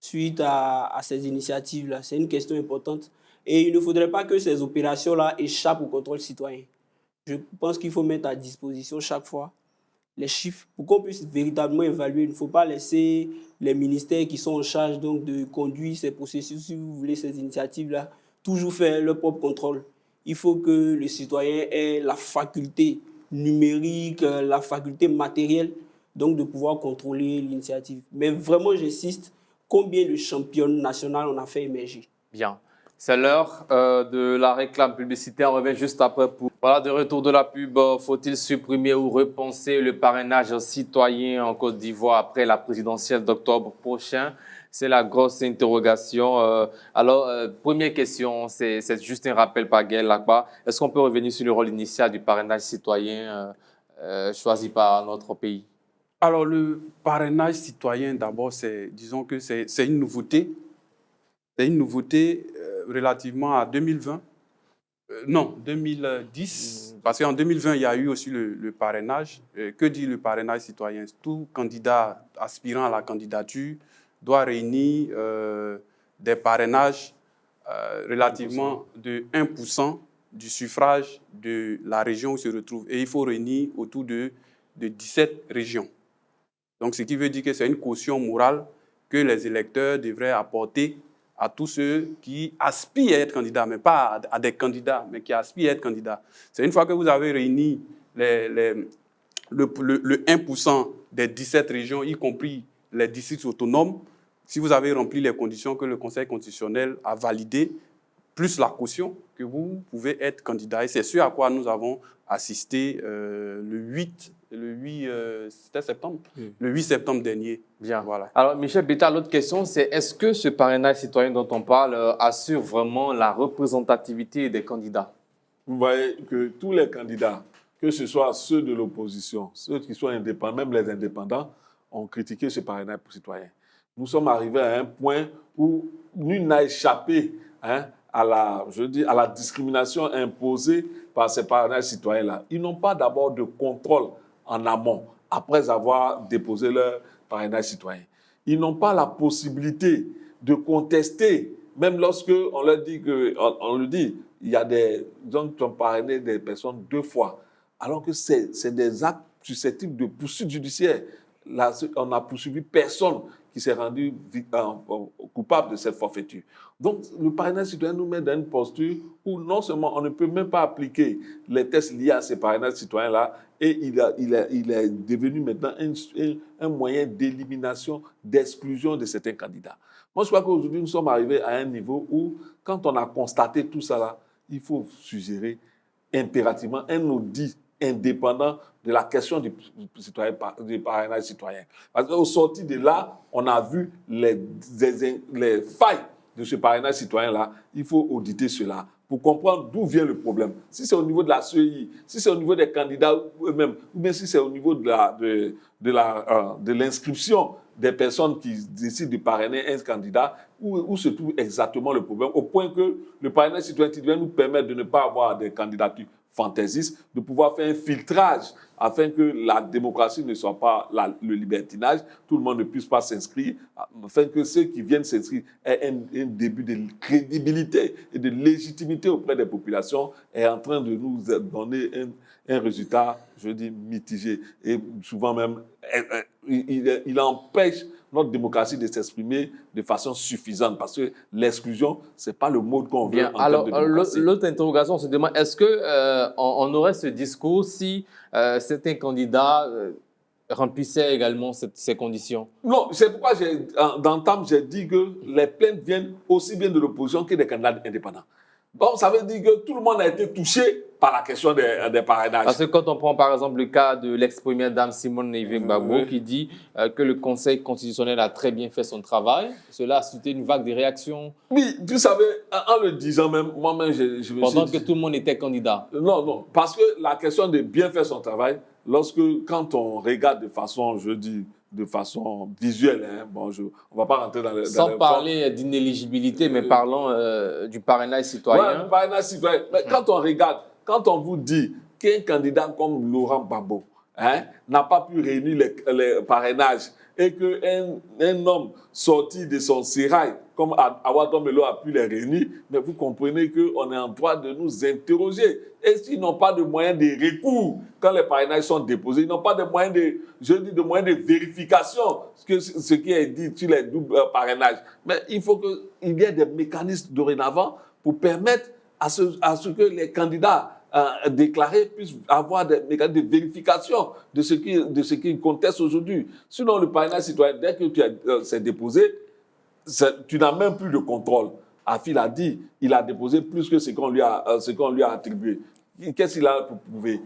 suite à ces initiatives-là. C'est une question importante. Et il ne faudrait pas que ces opérations-là échappent au contrôle citoyen. Je pense qu'il faut mettre à disposition chaque fois les chiffres pour qu'on puisse véritablement évaluer. Il ne faut pas laisser les ministères qui sont en charge donc, de conduire ces processus, si vous voulez, ces initiatives-là, toujours faire leur propre contrôle. Il faut que le citoyen ait la faculté numérique, la faculté matérielle, donc de pouvoir contrôler l'initiative. Mais vraiment, j'insiste, combien de champions nationaux on a fait émerger? Bien. C'est l'heure de la réclame publicitaire. On revient juste après. Voilà, de retour de la pub. Faut-il supprimer ou repenser le parrainage citoyen en Côte d'Ivoire après la présidentielle d'octobre prochain? C'est la grosse interrogation. Première question, c'est juste un rappel par Gaël Lagba. Est-ce qu'on peut revenir sur le rôle initial du parrainage citoyen choisi par notre pays? Alors, le parrainage citoyen, d'abord, disons que c'est une nouveauté. C'est une nouveauté relativement à 2020. Non, 2010. Parce qu'en 2020, il y a eu aussi le parrainage. Que dit le parrainage citoyen? Tout candidat aspirant à la candidature doit réunir des parrainages relativement de 1% du suffrage de la région où il se retrouve. Et il faut réunir autour de 17 régions. Donc, ce qui veut dire que c'est une caution morale que les électeurs devraient apporter à tous ceux qui aspirent à être candidats, mais pas à des candidats, mais qui aspirent à être candidats. C'est une fois que vous avez réuni le 1% des 17 régions, y compris les districts autonomes, si vous avez rempli les conditions que le Conseil constitutionnel a validées, plus la caution, que vous pouvez être candidat. Et c'est ce à quoi nous avons assisté le 8 septembre, le 8 septembre dernier. Bien. Voilà. Alors, Michel Betta, l'autre question, c'est est-ce que ce parrainage citoyen dont on parle assure vraiment la représentativité des candidats? Vous voyez que tous les candidats, que ce soit ceux de l'opposition, ceux qui sont indépendants, même les indépendants, ont critiqué ce parrainage citoyen. Nous sommes arrivés à un point où nul n'a échappé à la discrimination imposée par ces parrainages citoyens-là. Ils n'ont pas d'abord de contrôle en amont, après avoir déposé leur parrainage citoyen. Ils n'ont pas la possibilité de contester, même lorsque on leur dit on le dit, il y a des gens qui ont parrainé des personnes 2 fois, alors que c'est des actes susceptibles de poursuite judiciaire. Là, on n'a poursuivi personne qui s'est rendu coupable de cette forfaiture. Donc, le parrainage citoyen nous met dans une posture où non seulement on ne peut même pas appliquer les tests liés à ces parrainages citoyens-là, et il est devenu maintenant un moyen d'élimination, d'exclusion de certains candidats. Moi, je crois qu'aujourd'hui, nous sommes arrivés à un niveau où, quand on a constaté tout ça, là, il faut suggérer impérativement un audit indépendant de la question du parrainage citoyen. Parce qu'au sorti de là, on a vu les failles de ce parrainage citoyen-là. Il faut auditer cela pour comprendre d'où vient le problème. Si c'est au niveau de la CEI, si c'est au niveau des candidats eux-mêmes, ou bien si c'est au niveau de l'inscription des personnes qui décident de parrainer un candidat, où se trouve exactement le problème, au point que le parrainage citoyen qui devait nous permettre de ne pas avoir des candidatures fantaisistes, de pouvoir faire un filtrage afin que la démocratie ne soit pas le libertinage, tout le monde ne puisse pas s'inscrire, afin que ceux qui viennent s'inscrire aient un début de crédibilité et de légitimité auprès des populations, est en train de nous donner un résultat, je dis, mitigé. Et souvent même, il empêche notre démocratie de s'exprimer de façon suffisante, parce que l'exclusion, ce n'est pas le mot qu'on veut en termes de démocratie. L'autre interrogation, on se demande, est-ce qu'on aurait ce discours si certains candidats remplissaient également ces conditions? Non, c'est pourquoi d'entame, j'ai dit que les plaintes viennent aussi bien de l'opposition que des candidats indépendants. Bon, ça veut dire que tout le monde a été touché par la question des parrainages. Parce que quand on prend par exemple le cas de l'ex-première dame Simone Veil-Gbagbo qui dit que le Conseil constitutionnel a très bien fait son travail, cela a suscité une vague de réactions. Oui, vous savez, en le disant même, moi-même, je me suis dit... Pendant que tout le monde était candidat. Non, parce que la question de bien faire son travail, quand on regarde de façon, je dis, de façon visuelle, on ne va pas rentrer dans les... Sans parler d'inéligibilité, mais parlons du parrainage citoyen. Oui, du parrainage citoyen. Mais quand on regarde, quand on vous dit qu'un candidat comme Laurent Gbagbo hein, n'a pas pu réunir les parrainages et qu'un homme sorti de son sérail, comme Awadon Melo a pu les réunir, mais vous comprenez qu'on est en droit de nous interroger. Et s'ils n'ont pas de moyens de recours quand les parrainages sont déposés, ils n'ont pas de moyens de moyens de vérification, ce qui est dit sur les doubles parrainages. Mais il faut qu'il y ait des mécanismes dorénavant pour permettre à ce que les candidats déclarés puissent avoir des mécanismes de vérification de ce qu'ils contestent aujourd'hui. Sinon, le parrainage citoyen, dès que c'est déposé, tu n'as même plus de contrôle. Afil a dit, il a déposé plus que ce qu'on lui a attribué. Qu'est-ce qu'il a pour prouver?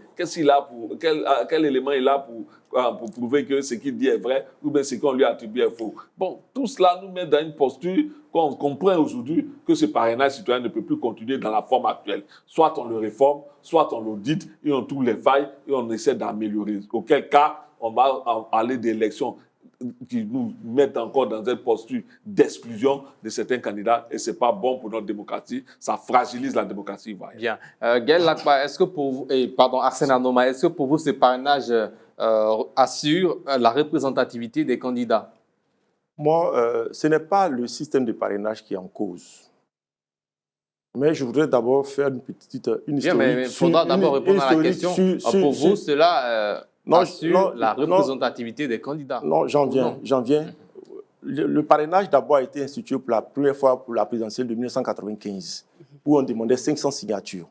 Quel élément il a pour prouver que ce qu'il dit est vrai ou bien ce qu'on lui a attribué est faux? Bon, tout cela nous met dans une posture qu'on comprend aujourd'hui que ce parrainage citoyen ne peut plus continuer dans la forme actuelle. Soit on le réforme, soit on l'audite et on trouve les failles et on essaie d'améliorer. Auquel cas, on va aller d'élections qui nous mettent encore dans une posture d'exclusion de certains candidats et ce n'est pas bon pour notre démocratie, ça fragilise la démocratie ivoirienne. Bien. Gaël Lakba, est-ce que pour vous, Arsène Anoma, est-ce que pour vous ce parrainage assure la représentativité des candidats? Moi, ce n'est pas le système de parrainage qui est en cause. Mais je voudrais d'abord faire une historique. Bien, mais il faudra d'abord répondre à la question. Pour vous, cela assure la représentativité des candidats? Non, j'en viens. Le parrainage d'abord a été institué pour la première fois pour la présidentielle de 1995, où on demandait 500 signatures.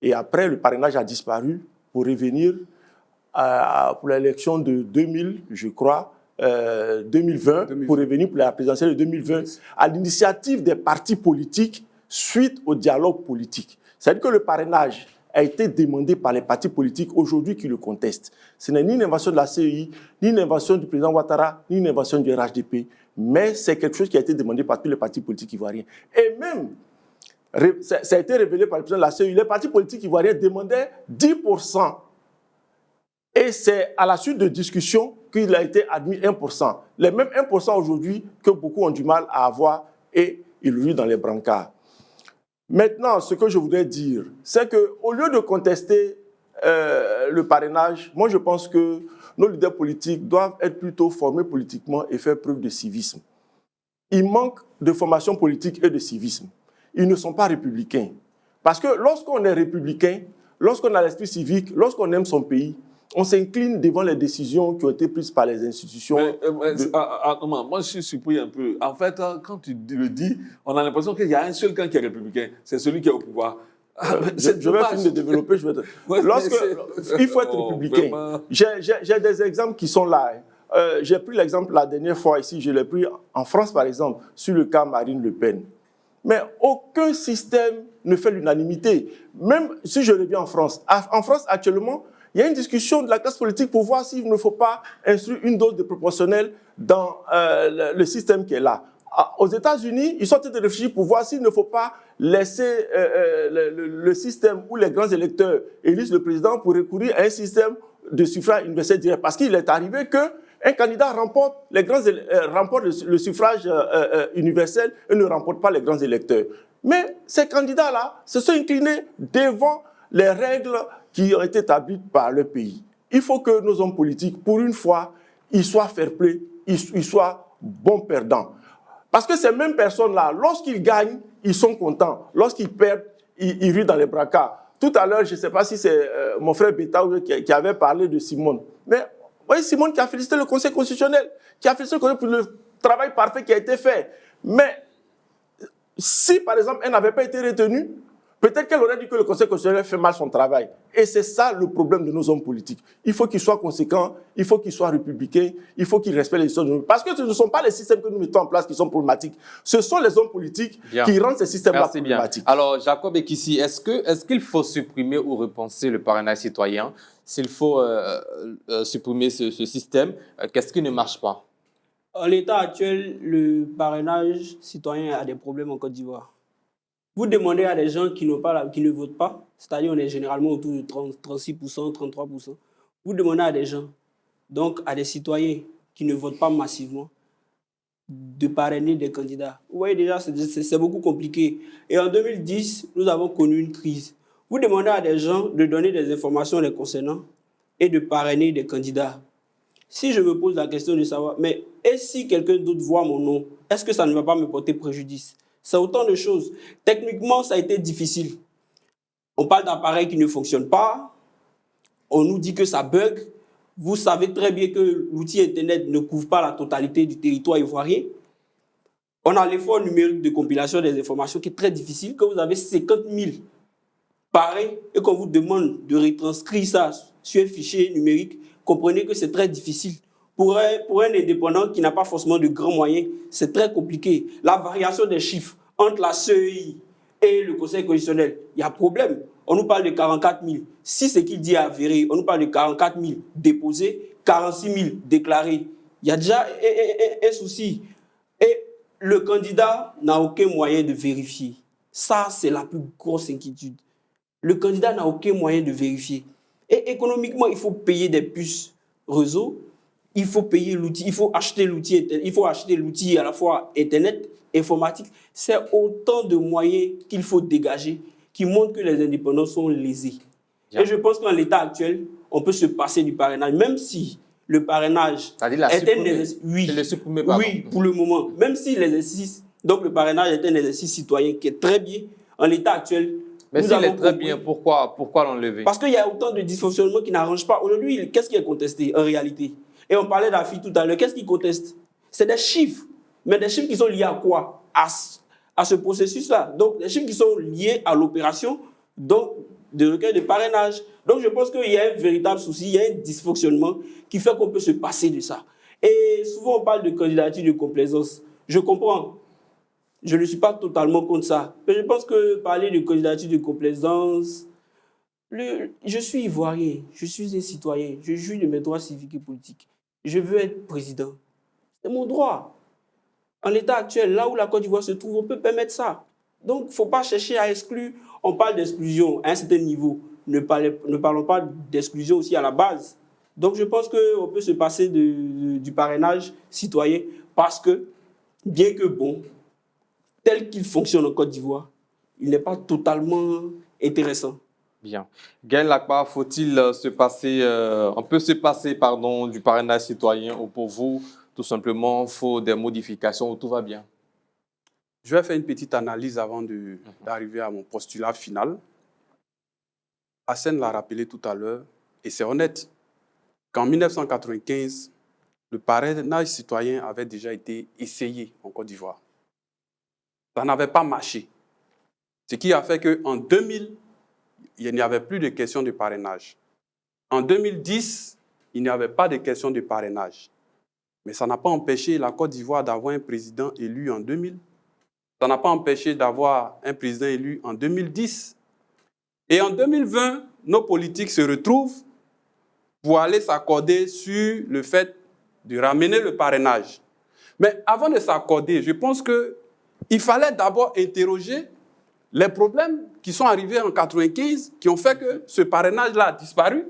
Et après, le parrainage a disparu pour revenir pour l'élection de 2000, je crois, 2020, pour revenir pour la présidentielle de 2020, à l'initiative des partis politiques suite au dialogue politique. C'est-à-dire que le parrainage a été demandé par les partis politiques aujourd'hui qui le contestent. Ce n'est ni une invention de la CEI, ni une invention du président Ouattara, ni une invention du RHDP, mais c'est quelque chose qui a été demandé par tous les partis politiques ivoiriens. Et même, ça a été révélé par le président de la CEI, les partis politiques ivoiriens demandaient 10%. Et c'est à la suite de discussions qu'il a été admis 1%. Les mêmes 1% aujourd'hui que beaucoup ont du mal à avoir et ils vivent dans les brancards. Maintenant, ce que je voudrais dire, c'est qu'au lieu de contester le parrainage, moi je pense que nos leaders politiques doivent être plutôt formés politiquement et faire preuve de civisme. Il manque de formation politique et de civisme. Ils ne sont pas républicains. Parce que lorsqu'on est républicain, lorsqu'on a l'esprit civique, lorsqu'on aime son pays, on s'incline devant les décisions qui ont été prises par les institutions. Moi, je suis surpris un peu. En fait, quand tu le dis, on a l'impression qu'il y a un seul camp qui est républicain. C'est celui qui est au pouvoir. Je vais finir de développer. Il faut être républicain. J'ai des exemples qui sont là. J'ai pris l'exemple la dernière fois ici, je l'ai pris en France, par exemple, sur le cas Marine Le Pen. Mais aucun système ne fait l'unanimité. Même si je reviens en France actuellement, il y a une discussion de la classe politique pour voir s'il ne faut pas instruire une dose de proportionnel dans le système qui est là. Aux États-Unis, ils sont en train de réfléchir pour voir s'il ne faut pas laisser le système où les grands électeurs élisent le président pour recourir à un système de suffrage universel direct. Parce qu'il est arrivé qu'un candidat remporte le suffrage universel et ne remporte pas les grands électeurs. Mais ces candidats-là se sont inclinés devant les règles qui ont été établies par le pays. Il faut que nos hommes politiques, pour une fois, ils soient fair-play, ils soient bons perdants. Parce que ces mêmes personnes-là, lorsqu'ils gagnent, ils sont contents. Lorsqu'ils perdent, ils vivent dans les bracards. Tout à l'heure, je ne sais pas si c'est mon frère Bétaou qui avait parlé de Simone. Mais voyez, Simone qui a félicité le Conseil constitutionnel, qui a félicité le Conseil pour le travail parfait qui a été fait. Mais si, par exemple, elle n'avait pas été retenue, peut-être qu'elle aurait dit que le Conseil constitutionnel fait mal son travail. Et c'est ça le problème de nos hommes politiques. Il faut qu'ils soient conséquents, il faut qu'ils soient républicains, il faut qu'ils respectent les décisions. Parce que ce ne sont pas les systèmes que nous mettons en place qui sont problématiques. Ce sont les hommes politiques qui rendent ces systèmes-là problématiques. Bien. Alors, Jacob Ekissi, est-ce qu'il faut supprimer ou repenser le parrainage citoyen? S'il faut supprimer ce système, qu'est-ce qui ne marche pas? En l'état actuel, le parrainage citoyen a des problèmes en Côte d'Ivoire. Vous demandez à des gens qui ne votent pas, c'est-à-dire on est généralement autour de 36%, 33%. Vous demandez à des gens, donc à des citoyens qui ne votent pas massivement, de parrainer des candidats. Vous voyez déjà, c'est beaucoup compliqué. Et en 2010, nous avons connu une crise. Vous demandez à des gens de donner des informations les concernant, et de parrainer des candidats. Si je me pose la question de savoir, mais et si quelqu'un d'autre voit mon nom, est-ce que ça ne va pas me porter préjudice? C'est autant de choses. Techniquement, ça a été difficile. On parle d'appareils qui ne fonctionnent pas, on nous dit que ça bug. Vous savez très bien que l'outil Internet ne couvre pas la totalité du territoire ivoirien. On a l'effort numérique de compilation des informations qui est très difficile. Quand vous avez 50 000 pareils et qu'on vous demande de retranscrire ça sur un fichier numérique, comprenez que c'est très difficile. Pour un indépendant qui n'a pas forcément de grands moyens, c'est très compliqué. La variation des chiffres entre la CEI et le Conseil constitutionnel, il y a problème. On nous parle de 44 000. Si ce qu'il dit est avéré, on nous parle de 44 000 déposés, 46 000 déclarés. Il y a déjà un souci. Et le candidat n'a aucun moyen de vérifier. Ça, c'est la plus grosse inquiétude. Le candidat n'a aucun moyen de vérifier. Et économiquement, il faut payer des puces réseau, il faut payer l'outil, il faut acheter l'outil à la fois Internet, informatique. C'est autant de moyens qu'il faut dégager qui montrent que les indépendants sont lésés. Bien. Et je pense qu'en l'état actuel, on peut se passer du parrainage, même si le parrainage est un exercice. Oui, pour le moment. Même si l'exercice, donc le parrainage est un exercice citoyen qui est très bien, en l'état actuel. Mais s'il est très bien, pourquoi l'enlever? Parce qu'il y a autant de dysfonctionnements qui n'arrangent pas. Aujourd'hui, qu'est-ce qui est contesté en réalité? Et on parlait d'AFI tout à l'heure. Qu'est-ce qui conteste? C'est des chiffres. Mais des chiffres qui sont liés à quoi? À ce processus-là. Donc, des chiffres qui sont liés à l'opération de recueil de parrainage. Donc, je pense qu'il y a un véritable souci, il y a un dysfonctionnement qui fait qu'on peut se passer de ça. Et souvent, on parle de candidature de complaisance. Je comprends. Je ne suis pas totalement contre ça. Mais je pense que parler de candidature de complaisance, je suis ivoirien, je suis un citoyen, je jouis de mes droits civiques et politiques. Je veux être président. C'est mon droit. En l'état actuel, là où la Côte d'Ivoire se trouve, on peut permettre ça. Donc, il ne faut pas chercher à exclure. On parle d'exclusion à un certain niveau. Ne parlons pas d'exclusion aussi à la base. Donc, je pense qu'on peut se passer du parrainage citoyen parce que, bien que bon, tel qu'il fonctionne en Côte d'Ivoire, il n'est pas totalement intéressant. Bien. Gaël Lakpa, faut-il se passer, on peut se passer du parrainage citoyen ou pour vous, tout simplement, il faut des modifications où tout va bien? Je vais faire une petite analyse avant d'arriver à mon postulat final. Hassen l'a rappelé tout à l'heure, et c'est honnête, qu'en 1995, le parrainage citoyen avait déjà été essayé en Côte d'Ivoire. Ça n'avait pas marché. Ce qui a fait qu'en 2000, il n'y avait plus de questions de parrainage. En 2010, il n'y avait pas de questions de parrainage. Mais ça n'a pas empêché la Côte d'Ivoire d'avoir un président élu en 2000. Ça n'a pas empêché d'avoir un président élu en 2010. Et en 2020, nos politiques se retrouvent pour aller s'accorder sur le fait de ramener le parrainage. Mais avant de s'accorder, je pense qu'il fallait d'abord interroger les problèmes qui sont arrivés en 1995, qui ont fait que ce parrainage-là a disparu.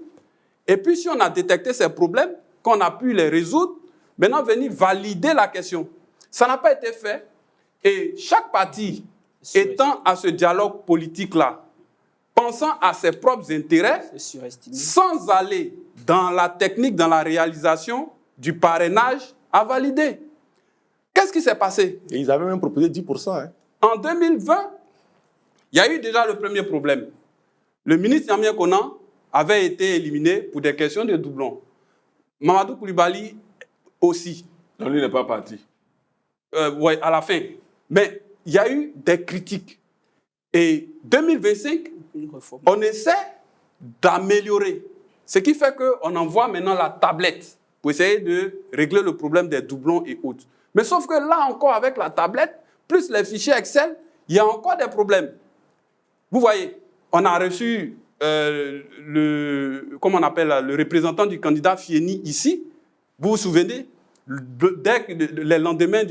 Et puis, si on a détecté ces problèmes, qu'on a pu les résoudre, maintenant venir valider la question. Ça n'a pas été fait. Et chaque parti étant à ce dialogue politique-là, pensant à ses propres intérêts, sans aller dans la technique, dans la réalisation du parrainage, a validé. Qu'est-ce qui s'est passé? Et ils avaient même proposé 10%. Hein. En 2020, il y a eu déjà le premier problème. Le ministre Yamien Konan avait été éliminé pour des questions de doublons. Mamadou Koulibaly aussi. Donc lui n'est pas parti. Oui, à la fin. Mais il y a eu des critiques. Et 2025, on essaie d'améliorer. Ce qui fait qu'on envoie maintenant la tablette pour essayer de régler le problème des doublons et autres. Mais sauf que là encore, avec la tablette, plus les fichiers Excel, il y a encore des problèmes. Vous voyez, on a reçu le représentant du candidat Fieni ici. Vous vous souvenez? Le lendemain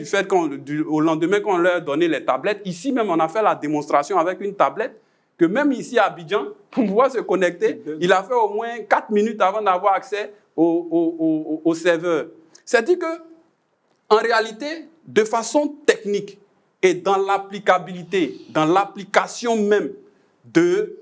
au lendemain qu'on leur donnait les tablettes, ici même on a fait la démonstration avec une tablette que même ici à Abidjan, pour pouvoir se connecter, il a fait au moins 4 minutes avant d'avoir accès au serveur. C'est-à-dire que, en réalité, de façon technique et dans l'applicabilité, dans l'application même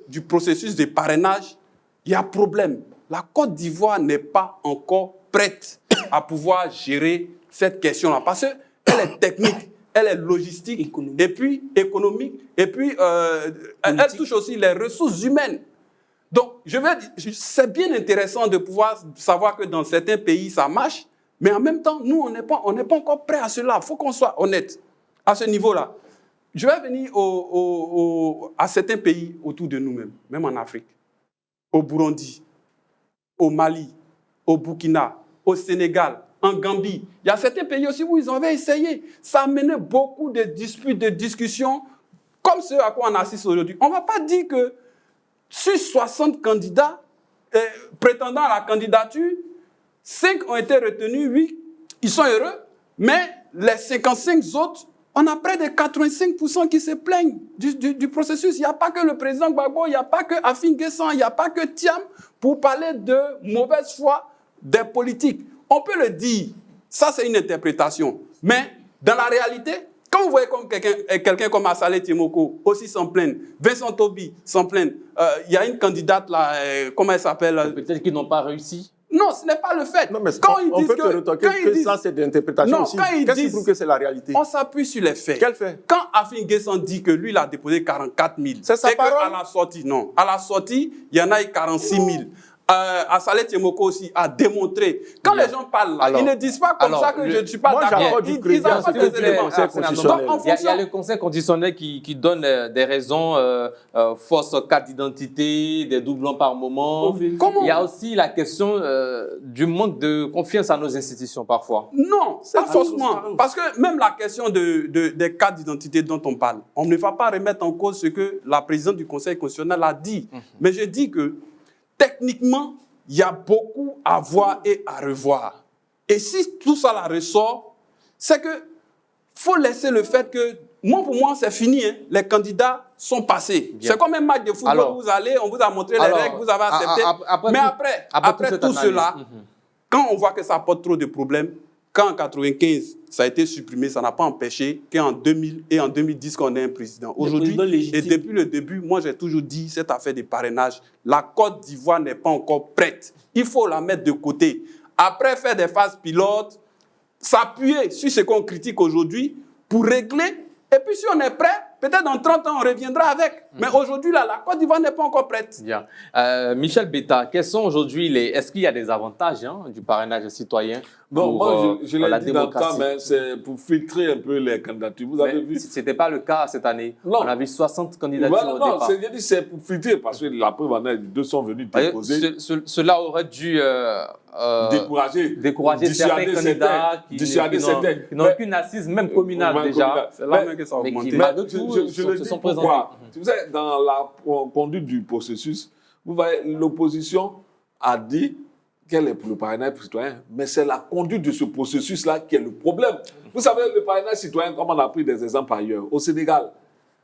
du processus de parrainage, il y a problème. la Côte d'Ivoire n'est pas encore prête à pouvoir gérer cette question-là. Parce qu'elle est technique, elle est logistique, Économique. et puis économique, et puis elle touche aussi les ressources humaines. Donc, c'est bien intéressant de pouvoir savoir que dans certains pays, ça marche, mais en même temps, nous, on n'est pas encore prêts à cela. Il faut qu'on soit honnête à ce niveau-là. Je vais venir à certains pays autour de nous-mêmes, même en Afrique, au Burundi, au Mali, au Burkina, au Sénégal, en Gambie. Il y a certains pays aussi où ils avaient essayé. Ça a mené beaucoup de disputes, de discussions, comme ce à quoi on assiste aujourd'hui. On ne va pas dire que sur 60 candidats prétendant à la candidature, 5 ont été retenus, 8, ils sont heureux, mais les 55 autres, on a près de 85% qui se plaignent du processus. Il n'y a pas que le président Gbagbo, il n'y a pas que Afin Guessan, il n'y a pas que Thiam pour parler de mauvaise foi des politiques. On peut le dire, ça c'est une interprétation, mais dans la réalité, quand vous voyez comme quelqu'un comme Assalé Tiemoko aussi s'en plaindre, Vincent Tobi s'en plaindre, il y a une candidate là, comment elle s'appelle? Peut-être qu'ils n'ont pas réussi. Non, ce n'est pas le fait. Non, mais quand ils on disent peut te rétorquer que ça, c'est de l'interprétation non, aussi. quand ils Qu'est-ce qui disent, prouve que c'est la réalité? On s'appuie sur les faits. Quel fait? Quand Afin Guessan dit que lui, il a déposé 44 000, c'est sa parole. À la sortie, non. À la sortie, il y en a eu 46 000. Assalé Tiemoko aussi a démontré. Quand les gens parlent, là, ils ne disent pas comme ça que je ne suis pas d'accord. Ils apportent des éléments. Il y a le Conseil constitutionnel qui donne des raisons, fausse carte d'identité, des doublons par moment. Comment? Il y a aussi la question du manque de confiance à nos institutions parfois. Non, pas forcément. Parce que même la question des cartes d'identité dont on parle, on ne va pas remettre en cause ce que la présidente du Conseil constitutionnel a dit. Mais je dis que techniquement, il y a beaucoup à voir et à revoir. Et si tout ça la ressort, c'est que faut laisser le fait que, pour moi, c'est fini. Hein. Les candidats sont passés. C'est comme un match de football. Alors, vous allez, on vous a montré les règles, vous avez accepté. Mais après tout cela, quand on voit que ça apporte trop de problèmes, quand en 1995, ça a été supprimé, ça n'a pas empêché qu'en 2000 et en 2010 qu'on ait un président. Aujourd'hui, et depuis le début, moi j'ai toujours dit, cette affaire de parrainage, la Côte d'Ivoire n'est pas encore prête. Il faut la mettre de côté. Après, faire des phases pilotes, s'appuyer sur ce qu'on critique aujourd'hui pour régler. Et puis si on est prêt, peut-être dans 30 ans, on reviendra avec. Mais aujourd'hui, là, la Côte d'Ivoire n'est pas encore prête. Bien. Michel Betta, quels sont aujourd'hui est-ce qu'il y a des avantages du parrainage citoyen? Bon, moi, je l'ai dit dans le démocratie. temps, mais c'est pour filtrer un peu les candidatures. Vous avez vu? Ce n'était pas le cas cette année. Non. On a vu 60 candidatures au départ. Non, c'est pour filtrer, parce que la preuve en est, deux sont venus déposer. Cela aurait dû décourager certains candidats qui n'ont aucune assise, même communale déjà. C'est là même que ça a augmenté. Je le dis pourquoi. Vous savez, dans la conduite du processus, vous voyez, l'opposition a dit qu'elle est pour le parrainage citoyen, mais c'est la conduite de ce processus-là qui est le problème. Vous savez, le parrainage citoyen, comme on a pris des exemples ailleurs, au Sénégal,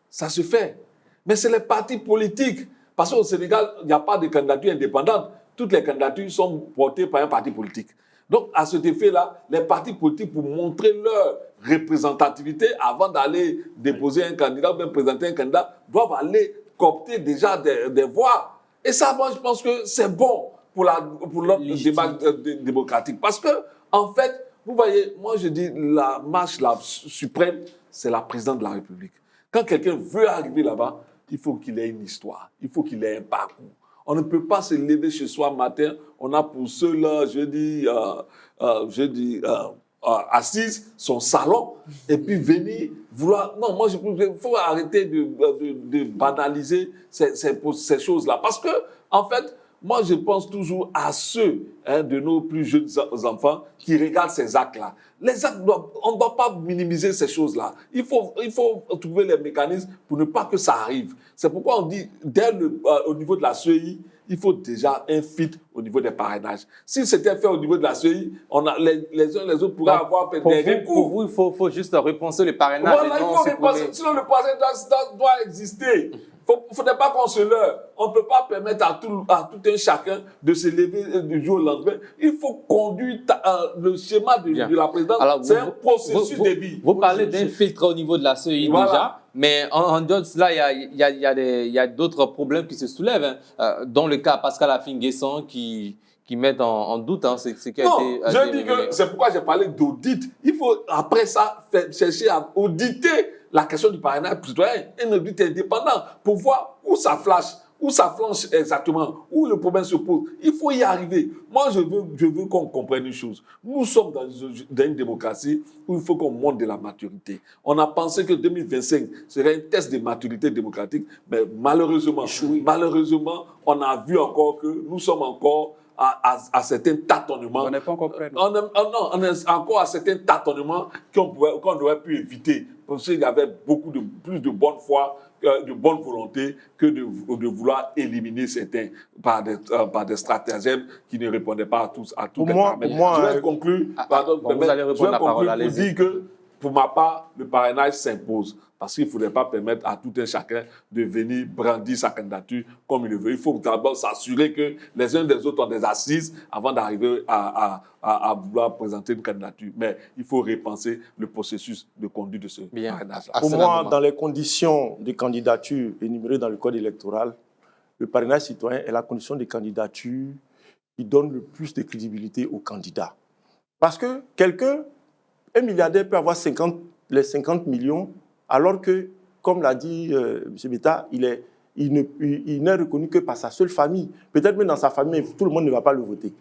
ça se fait. Mais c'est les partis politiques. Parce qu'au Sénégal, il n'y a pas de candidature indépendante. Toutes les candidatures sont portées par un parti politique. Donc, à cet effet-là, les partis politiques, pour montrer leur représentativité, avant d'aller déposer un candidat ou bien présenter un candidat, doivent aller coopter déjà des voix. Et ça, moi, je pense que c'est bon pour l'ordre débat démocratique. Parce que, en fait, vous voyez, moi je dis, la marche suprême, c'est la présidente de la République. Quand quelqu'un veut arriver là-bas, il faut qu'il ait une histoire, il faut qu'il ait un parcours. On ne peut pas se lever ce soir matin, on a pour ceux-là, assise son salon, et puis venir vouloir... Non, moi, il faut arrêter de banaliser ces choses-là. Parce que, en fait, moi, je pense toujours à ceux de nos plus jeunes enfants qui regardent ces actes-là. Les actes, on ne doit pas minimiser ces choses-là. Il faut trouver les mécanismes pour ne pas que ça arrive. C'est pourquoi on dit, au niveau de la CEI, il faut déjà un filtre au niveau des parrainages. Si c'était fait au niveau de la CEI, les uns et les autres pourraient avoir des recours. Pour vous, il faut juste repenser le parrainage. Voilà, il faut repenser. Sinon, le parrainage doit exister. Il ne faudrait pas qu'on se leurre. On ne peut pas permettre à tout un chacun de se lever du jour au lendemain. Il faut conduire le schéma de la présidence. C'est un processus de vie. Vous parlez d'un filtre au niveau de la CEI déjà. Mais en dehors de cela, il y a d'autres problèmes qui se soulèvent, hein, dans le cas Pascal Afin-Guessan qui mettent en doute ce qui a Non, été je dis révélé. que c'est pourquoi j'ai parlé d'audit. Il faut, après ça, chercher à auditer la question du parrainage citoyen, un audit indépendant pour voir où ça flash, où ça flanche exactement, où le problème se pose. Il faut y arriver. Moi, je veux qu'on comprenne une chose. Nous sommes dans une démocratie où il faut qu'on monte de la maturité. On a pensé que 2025 serait un test de maturité démocratique, mais malheureusement, on a vu encore que nous sommes encore à certains tâtonnements. On n'est pas encore prêt. On est encore à certains tâtonnements qu'on aurait pu éviter. Parce qu'il y avait plus de bonne foi, de bonne volonté que de vouloir éliminer certains par des stratagèmes qui ne répondaient pas à tous. Pour moi, je vais conclure. Vous allez répondre la parole, pour allez-y. dire que, pour ma part, le parrainage s'impose. Parce qu'il ne faudrait pas permettre à tout un chacun de venir brandir sa candidature comme il le veut. Il faut d'abord s'assurer que les uns des autres ont des assises avant d'arriver à vouloir présenter une candidature. Mais il faut repenser le processus de conduite de ce parrainage. Pour moi, dans les conditions de candidature énumérées dans le code électoral, le parrainage citoyen est la condition de candidature qui donne le plus de crédibilité aux candidats. Parce que un milliardaire peut avoir 50 millions, alors que, comme l'a dit M. Betta, il n'est reconnu que par sa seule famille. Peut-être même dans sa famille, mais tout le monde ne va pas le voter.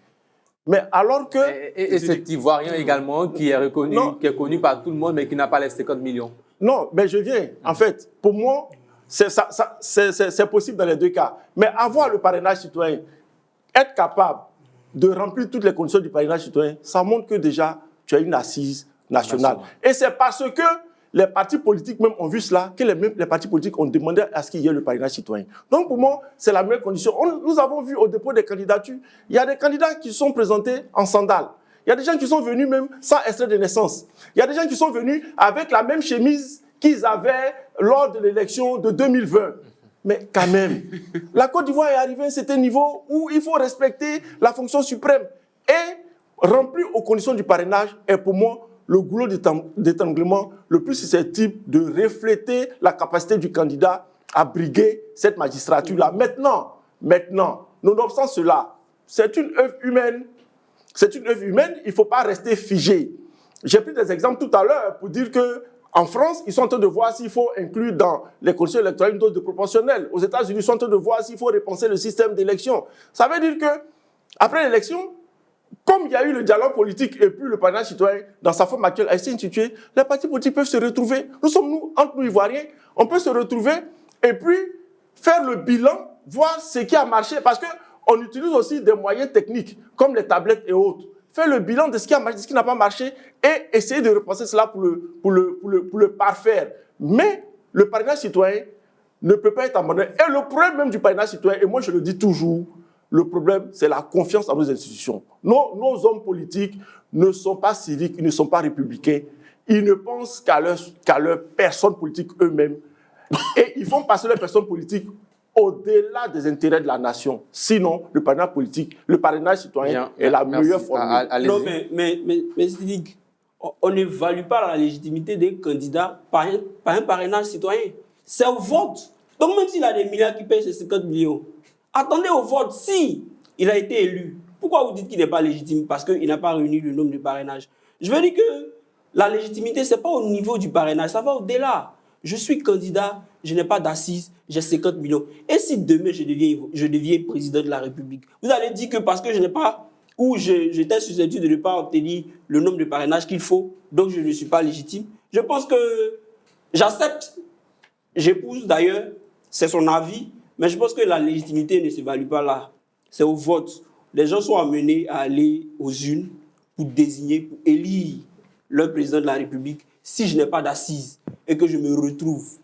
Mais alors que... Et cet Ivoirien également qui est reconnu, qui est connu par tout le monde, mais qui n'a pas les 50 millions. Non, mais je viens. En fait, pour moi, c'est possible dans les deux cas. Mais avoir le parrainage citoyen, être capable de remplir toutes les conditions du parrainage citoyen, ça montre que déjà, tu as une assise nationale. Et c'est parce que les partis politiques même ont vu cela, que les partis politiques ont demandé à ce qu'il y ait le parrainage citoyen. Donc pour moi, c'est la meilleure condition. Nous avons vu au dépôt des candidatures, il y a des candidats qui sont présentés en sandales. Il y a des gens qui sont venus même sans extrait de naissance. Il y a des gens qui sont venus avec la même chemise qu'ils avaient lors de l'élection de 2020. Mais quand même, la Côte d'Ivoire est arrivée à un certain niveau où il faut respecter la fonction suprême. Et remplir aux conditions du parrainage est pour moi le goulot d'étranglement le plus susceptible de refléter la capacité du candidat à briguer cette magistrature-là. Maintenant, nonobstant cela, c'est une œuvre humaine. C'est une œuvre humaine, il ne faut pas rester figé. J'ai pris des exemples tout à l'heure pour dire qu'en France, ils sont en train de voir s'il faut inclure dans les conditions électorales une dose de proportionnelle. Aux États-Unis, ils sont en train de voir s'il faut repenser le système d'élection. Ça veut dire qu'après l'élection, comme il y a eu le dialogue politique et puis le parrainage citoyen dans sa forme actuelle a été institué, les partis politiques peuvent se retrouver. Entre nous Ivoiriens, on peut se retrouver et puis faire le bilan, voir ce qui a marché. Parce qu'on utilise aussi des moyens techniques, comme les tablettes et autres. Faire le bilan de ce qui a marché, de ce qui n'a pas marché et essayer de repenser cela pour le parfaire. Mais le parrainage citoyen ne peut pas être abandonné. Et le problème même du parrainage citoyen, et moi je le dis toujours, le problème, c'est la confiance en nos institutions. Nos hommes politiques ne sont pas civiques, ils ne sont pas républicains. Ils ne pensent qu'à leur personne politique eux-mêmes. Et ils font passer leur personne politique au-delà des intérêts de la nation. Sinon, le parrainage politique, le parrainage citoyen est la meilleure formule. Non, mais Siddiq, on n'évalue pas la légitimité d'un candidat par un parrainage citoyen. C'est au vote. Donc même s'il a des milliards qui payent ses 50 millions, attendez au vote. Si il a été élu, pourquoi vous dites qu'il n'est pas légitime? Parce qu'il n'a pas réuni le nombre de parrainages. Je veux dire que la légitimité, ce n'est pas au niveau du parrainage, ça va au-delà. Je suis candidat, je n'ai pas d'assises, j'ai 50 millions. Et si demain je deviens président de la République, vous allez dire que parce que je n'ai pas, ou j'étais susceptible de ne pas obtenir le nombre de parrainages qu'il faut, donc je ne suis pas légitime. Je pense que j'accepte, j'épouse d'ailleurs, c'est son avis, mais je pense que la légitimité ne s'évalue pas là. C'est au vote. Les gens sont amenés à aller aux urnes pour désigner, pour élire leur président de la République. Si je n'ai pas d'assises et que je me retrouve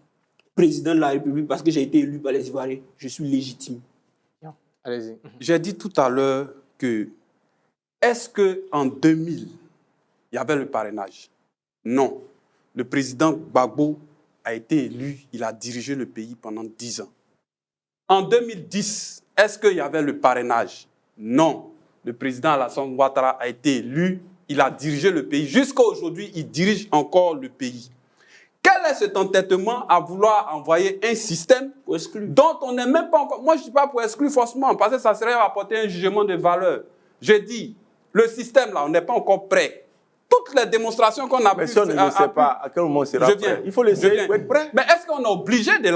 président de la République parce que j'ai été élu par les Ivoiriens, je suis légitime. Allez-y. J'ai dit tout à l'heure que, est-ce qu'en 2000, il y avait le parrainage? Non. Le président Gbagbo a été élu, il a dirigé le pays pendant 10 ans. En 2010, est-ce qu'il y avait le parrainage? Non. Le président Alassane Ouattara a été élu, il a dirigé le pays. Jusqu'à aujourd'hui, il dirige encore le pays. Quel est cet entêtement à vouloir envoyer un système dont on n'est même pas encore... Moi, je ne dis pas pour exclure forcément, parce que ça serait apporter un jugement de valeur. Je dis, le système, là, on n'est pas encore prêt. Toutes les démonstrations qu'on a Mais si on ne sait pas à quel moment on sera prêt, il faut l'essayer pour être prêt. Mais est-ce qu'on est obligé de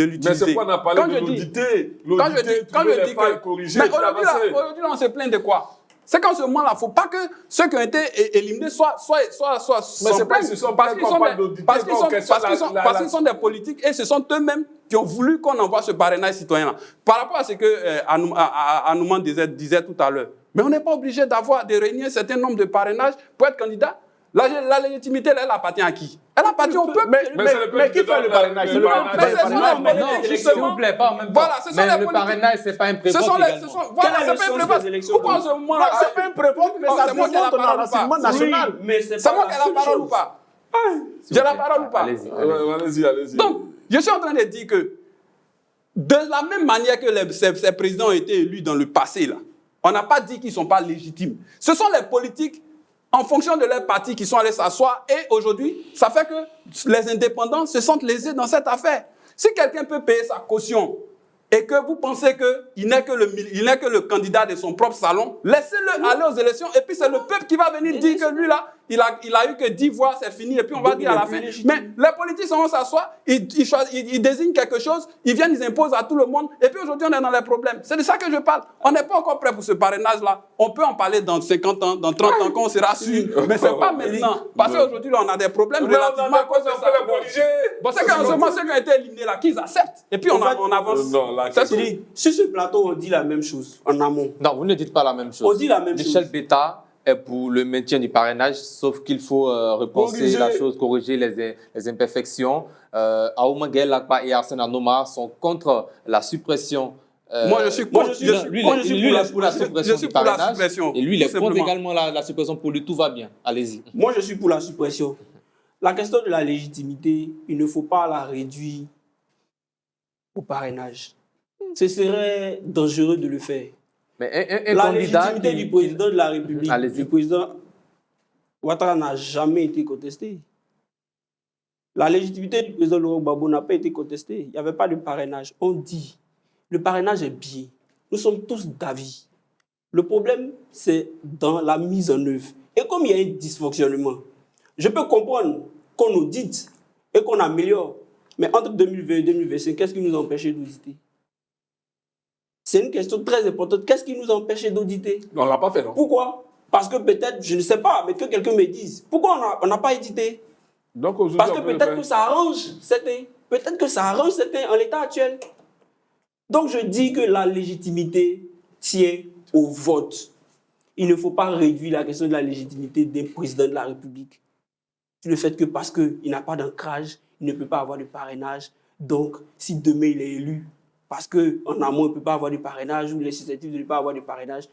l'utiliser? Mais c'est quoi, on a parlé de l'auditer. L'auditer, trouver les failles, corriger, mais aujourd'hui, on se plaint de quoi? C'est qu'en ce moment-là, il ne faut pas que ceux qui ont été éliminés soient mais c'est pas qu'ils sont parce qu'ils sont des politiques et ce sont eux-mêmes qui ont voulu qu'on envoie ce parrainage citoyen-là. Par rapport à ce que Anouman disait tout à l'heure. Mais on n'est pas obligé de réunir un certain nombre de parrainages pour être candidat. La légitimité, elle appartient à qui? Elle appartient au peuple. Mais qui fait le parrainage? C'est le peuple. S'il vous plaît, pas en même temps. Mais le parrainage, ce n'est pas un prévote également. Voilà, c'est pas un prévote. Pourquoi en ce moment-là? C'est pas un prévote, mais ça demande ton enracinement national. C'est moi qui ai la parole ou pas? J'ai la parole ou pas? Allez-y. Donc, je suis en train de dire que de la même manière que ces présidents ont été élus dans le passé, là, on n'a pas dit qu'ils ne sont pas légitimes. Ce sont les politiques, en fonction de leur parti, qui sont allés s'asseoir. Et aujourd'hui, ça fait que les indépendants se sentent lésés dans cette affaire. Si quelqu'un peut payer sa caution et que vous pensez qu'il n'est que le candidat de son propre salon, laissez-le aller aux élections et puis c'est le peuple qui va venir dire que lui là, il a eu que 10 voix, c'est fini et puis on va dire à la fin. Mais les politiciens vont s'asseoir, ils désignent quelque chose, ils viennent, ils imposent à tout le monde et puis aujourd'hui on est dans les problèmes. C'est de ça que je parle. On n'est pas encore prêt pour ce parrainage-là. On peut en parler dans 50 ans, dans 30 ans quand on sera sûr, mais c'est pas maintenant. Parce qu'aujourd'hui on a des problèmes relativement à cause de ça. Bon, c'est qu'en ce moment ceux qui ont été éliminés là, qu'ils acceptent et puis on avance. Sur ce plateau, on dit la même chose en amont. Non, vous ne dites pas la même chose. On dit la même chose. Michel Beta est pour le maintien du parrainage, sauf qu'il faut repenser la chose, corriger les imperfections. Aouma Gaël Lakpa et Arsène Anoma sont contre la suppression. Moi, je suis pour la suppression du parrainage. Et lui, il est contre simplement. également la suppression. Pour lui, tout va bien. Allez-y. Moi, je suis pour la suppression. La question de la légitimité, il ne faut pas la réduire au parrainage. Ce serait dangereux de le faire. Mais un la candidat légitimité du président de la République, du président Ouattara n'a jamais été contestée. La légitimité du président Laurent Gbagbo n'a pas été contestée. Il n'y avait pas de parrainage. On dit, le parrainage est bien. Nous sommes tous d'avis. Le problème, c'est dans la mise en œuvre. Et comme il y a un dysfonctionnement, je peux comprendre qu'on audite et qu'on améliore. Mais entre 2020 et 2025, qu'est-ce qui nous a empêché d'auditer? C'est une question très importante. Qu'est-ce qui nous a empêché d'auditer? On ne l'a pas fait, non? Pourquoi? Parce que peut-être, je ne sais pas, mais que quelqu'un me dise. Pourquoi on n'a pas édité? Donc, parce que peut-être que ça arrange certains. Peut-être que ça arrange certains en l'état actuel. Donc je dis que la légitimité tient au vote. Il ne faut pas réduire la question de la légitimité d'un président de la République. Le fait que parce qu'il n'a pas d'ancrage, il ne peut pas avoir de parrainage. Donc, si demain il est élu, parce qu'en amont, il ne peut pas avoir de parrainage ou il est susceptible de ne pas avoir de parrainage,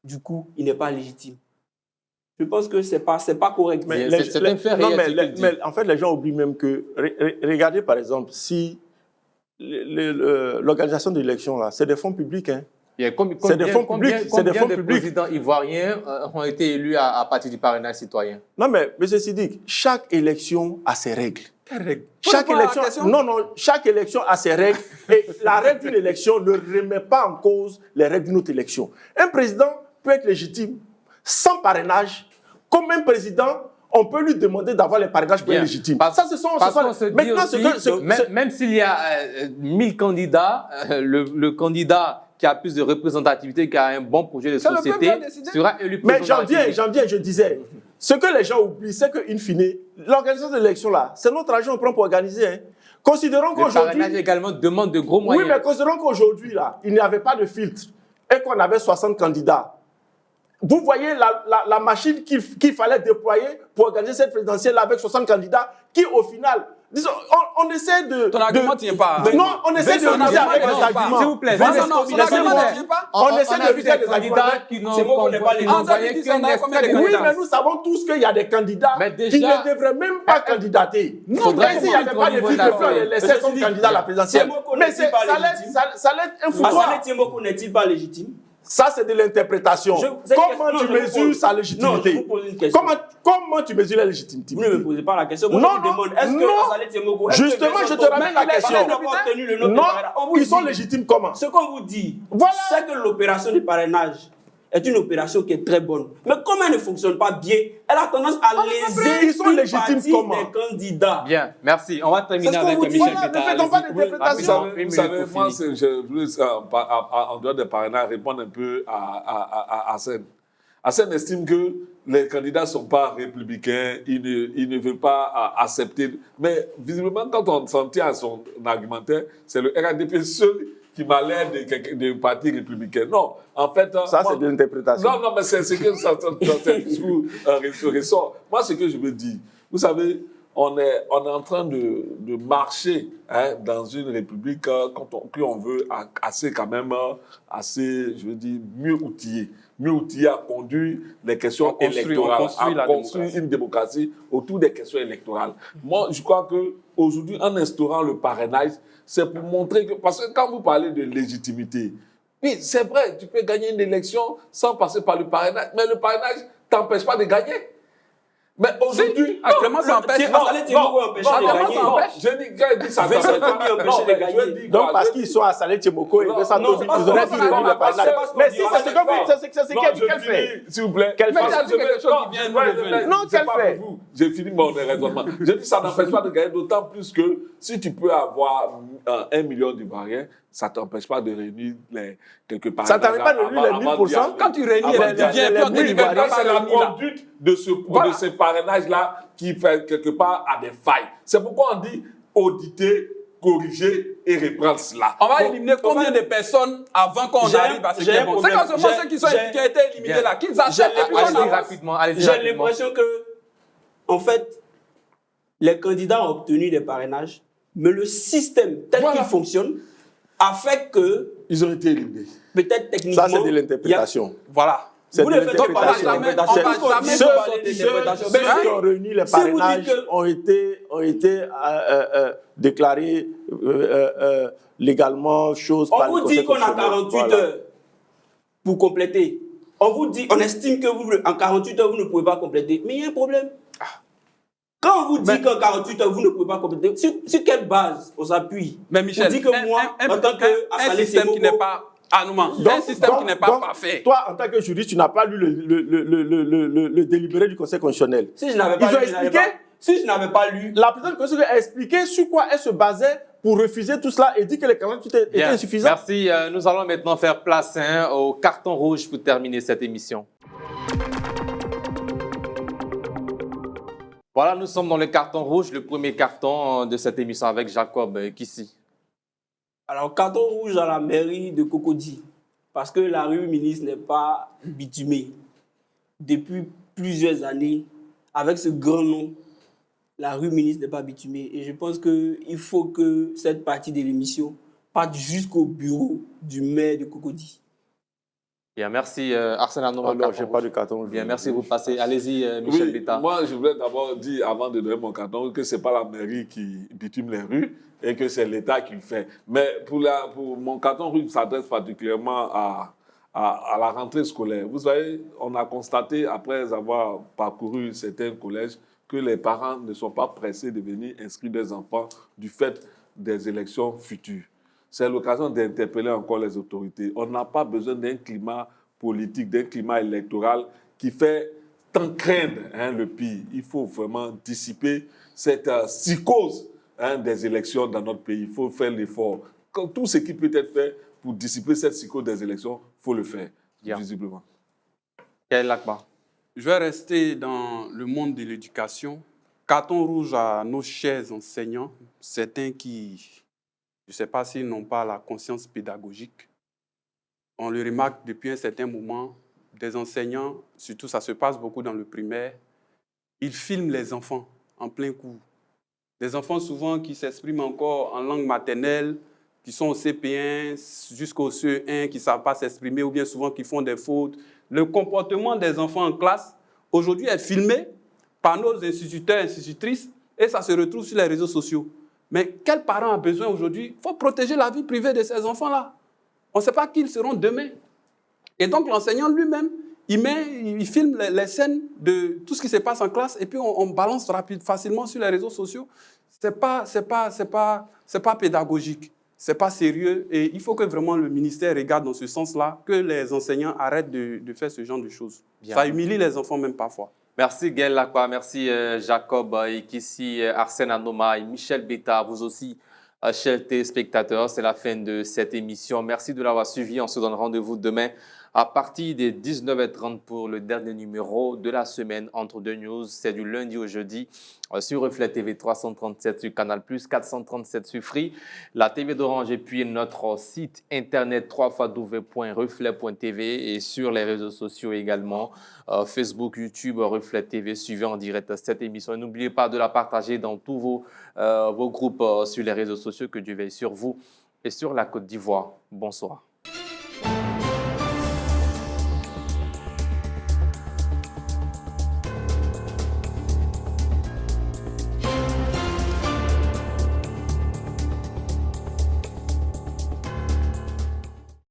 du coup, il n'est pas légitime. Je pense que ce n'est pas correct. Mais en fait, les gens oublient même que... Regardez, par exemple, si l'organisation de l'élection, là, c'est des fonds publics. Hein. C'est des fonds publics. Combien de présidents ivoiriens ont été élus à partir du parrainage citoyen? Non, mais M. Sidik, chaque élection a ses règles. Quelle règle? Chaque élection a ses règles. Et la règle d'une élection ne remet pas en cause les règles d'une autre élection. Un président peut être légitime sans parrainage. Comme un président, on peut lui demander d'avoir les parrainages pour être légitime. Même s'il y a 1000 candidats, le candidat qui a plus de représentativité, qui a un bon projet de société, sera élu président. Mais j'en viens, je disais, ce que les gens oublient, c'est qu'in fine, l'organisation de l'élection, là, c'est notre argent qu'on prend pour organiser. Hein. Considérons qu'aujourd'hui... Le parrainage également demande de gros moyens. Oui, mais considérons qu'aujourd'hui, là, il n'y avait pas de filtre et qu'on avait 60 candidats. Vous voyez la machine qu'il fallait déployer pour organiser cette présidentielle avec 60 candidats qui, au final, disons, on essaie de... Ton argument ne tient pas. Non, on essaie de viser avec des arguments. S'il vous plaît. On essaie de viser des arguments. Qui n'ont envoyé qu'un extrait. Oui, mais nous savons tous qu'il y a des candidats qui ne devraient même pas candidater. Non, mais s'il n'y avait pas de filtre, on les laissait comme candidat à la présidentielle. Mais ça allait être un foutoir. Tiemoko n'est-il pas légitime? Ça, c'est de l'interprétation. Comment tu mesures sa légitimité? Comment tu mesures la légitimité? Vous ne me posez pas la question. Moi, je vous demande, est-ce que Azali Tiemogo... Justement, je te ramène la question. Non, ils sont légitimes comment? Ce qu'on vous dit, voilà, c'est que l'opération du parrainage est une opération qui est très bonne. Mais comme elle ne fonctionne pas bien, elle a tendance à léser une partie des candidats. Bien, merci. On va terminer avec Michel Bita. Ne faisons pas d'interprétation. Vous savez, moi, je voulais, en dehors des parrainages, répondre un peu à Hassan. Hassan estime que les candidats ne sont pas républicains, ils ne veulent pas accepter. Mais visiblement, quand on s'en tient à son argumentaire, c'est le RADP seul qui m'a l'air de parti républicain. Non, en fait... Ça, c'est de l'interprétation. Non, mais c'est que ça discours ressort. Moi, ce que je veux dire, vous savez, on est en train de marcher dans une république qu'on veut assez quand même, assez, je veux dire, mieux outillé à conduire les questions électorales, à construire une démocratie autour des questions électorales. Moi, je crois qu'aujourd'hui, en instaurant le parrainage, c'est pour montrer que... Parce que quand vous parlez de légitimité, oui, c'est vrai, tu peux gagner une élection sans passer par le parrainage, mais le parrainage ne t'empêche pas de gagner. Mais aujourd'hui, actuellement, ça empêche. Je dis, quand il dit ça, empêche de gagner. Donc, parce qu'ils sont à Salé Tchemoko, ils auraient dû réduire le parrainage. Mais si, c'est ce qu'elle fait. S'il vous plaît. Qu'elle fait. Non, qu'elle fait. J'ai fini mon raisonnement. Je dis, ça n'empêche pas de gagner, d'autant plus que si tu peux avoir 1 million d'Ivoiriens, ça ne t'empêche pas de réunir quelque part. Ça ne t'empêche pas de réunir les 1000%. Quand tu réunis les Ivoiriens, c'est la conduite de ce parrainage-là qui fait quelque part à des failles. C'est pourquoi on dit auditer, corriger et reprendre cela. On va éliminer combien de personnes avant qu'on arrive à ce qui est bon? C'est quand seulement ceux qui ont été éliminés là, qu'ils achètent et puis allez-y rapidement. J'ai l'impression que, en fait, les candidats ont obtenu des parrainages, mais le système tel qu'il fonctionne a fait que... Ils ont été éliminés. Peut-être techniquement... Ça, c'est de l'interprétation. Voilà. Vous ne faites pas l'interprétation. Ceux qui ont réuni les parrainages ont été déclarés légalement, chose par le Conseil constitutionnel. On vous dit qu'on a 48 heures pour compléter. On estime que en 48 heures, vous ne pouvez pas compléter. Mais il y a un problème. Quand on vous dit qu'en 48 heures, vous ne pouvez pas compléter, sur quelle base on s'appuie? Mais Michel, on dit que moi, en tant un système qui n'est pas... un système qui n'est pas parfait. Toi, en tant que juriste, tu n'as pas lu le délibéré du Conseil constitutionnel. Si je n'avais pas lu, si je n'avais pas lu... La présidente du Conseil a expliqué sur quoi elle se basait pour refuser tout cela et dit que les 48 étaient insuffisants. Merci. Nous allons maintenant faire place au carton rouge pour terminer cette émission. Voilà, nous sommes dans le carton rouge, le premier carton de cette émission avec Jacob Kissi. Alors, carton rouge à la mairie de Cocody, parce que la rue Ministre n'est pas bitumée. Depuis plusieurs années, avec ce grand nom, la rue Ministre n'est pas bitumée. Et je pense qu'il faut que cette partie de l'émission parte jusqu'au bureau du maire de Cocody. Bien, merci Arsène Arnaud. Non, je n'ai pas de carton rouge. Bien, merci, vous passez. Allez-y, Michel Bita. Moi, je voulais d'abord dire, avant de donner mon carton, que ce n'est pas la mairie qui bitume les rues et que c'est l'État qui le fait. Mais pour mon carton rouge s'adresse particulièrement à la rentrée scolaire. Vous savez, on a constaté, après avoir parcouru certains collèges, que les parents ne sont pas pressés de venir inscrire des enfants du fait des élections futures. C'est l'occasion d'interpeller encore les autorités. On n'a pas besoin d'un climat politique, d'un climat électoral qui fait tant craindre le pire. Il faut vraiment dissiper cette psychose des élections dans notre pays. Il faut faire l'effort. Tout ce qui peut être fait pour dissiper cette psychose des élections, il faut le faire, visiblement. Quel Lakba? Je vais rester dans le monde de l'éducation. Carton rouge à nos chers enseignants, certains qui... Je ne sais pas s'ils n'ont pas la conscience pédagogique. On le remarque depuis un certain moment, des enseignants, surtout ça se passe beaucoup dans le primaire, ils filment les enfants en plein cours. Des enfants souvent qui s'expriment encore en langue maternelle, qui sont au CP1 jusqu'au CE1, qui ne savent pas s'exprimer ou bien souvent qui font des fautes. Le comportement des enfants en classe, aujourd'hui, est filmé par nos instituteurs et institutrices et ça se retrouve sur les réseaux sociaux. Mais quel parent a besoin aujourd'hui? Il faut protéger la vie privée de ces enfants-là. On ne sait pas qui ils seront demain. Et donc, l'enseignant lui-même, il filme les scènes de tout ce qui se passe en classe et puis on balance facilement sur les réseaux sociaux. C'est pas pédagogique. C'est pas sérieux et il faut que vraiment le ministère regarde dans ce sens-là, que les enseignants arrêtent de faire ce genre de choses. Bien. Ça humilie les enfants même parfois. Merci Gaël Lacroix, merci Jacob Ikissi, Arsène Anoma et Michel Beta, vous aussi, chers téléspectateurs. C'est la fin de cette émission. Merci de l'avoir suivi. On se donne rendez-vous demain à partir des 19h30 pour le dernier numéro de la semaine entre deux news. C'est du lundi au jeudi sur Reflet TV 337 sur Canal+, 437 sur Free, la TV d'Orange et puis notre site internet www.reflet.tv et sur les réseaux sociaux également, Facebook, YouTube, Reflet TV. Suivez en direct cette émission. Et n'oubliez pas de la partager dans tous vos groupes sur les réseaux sociaux. Que Dieu veille sur vous et sur la Côte d'Ivoire. Bonsoir.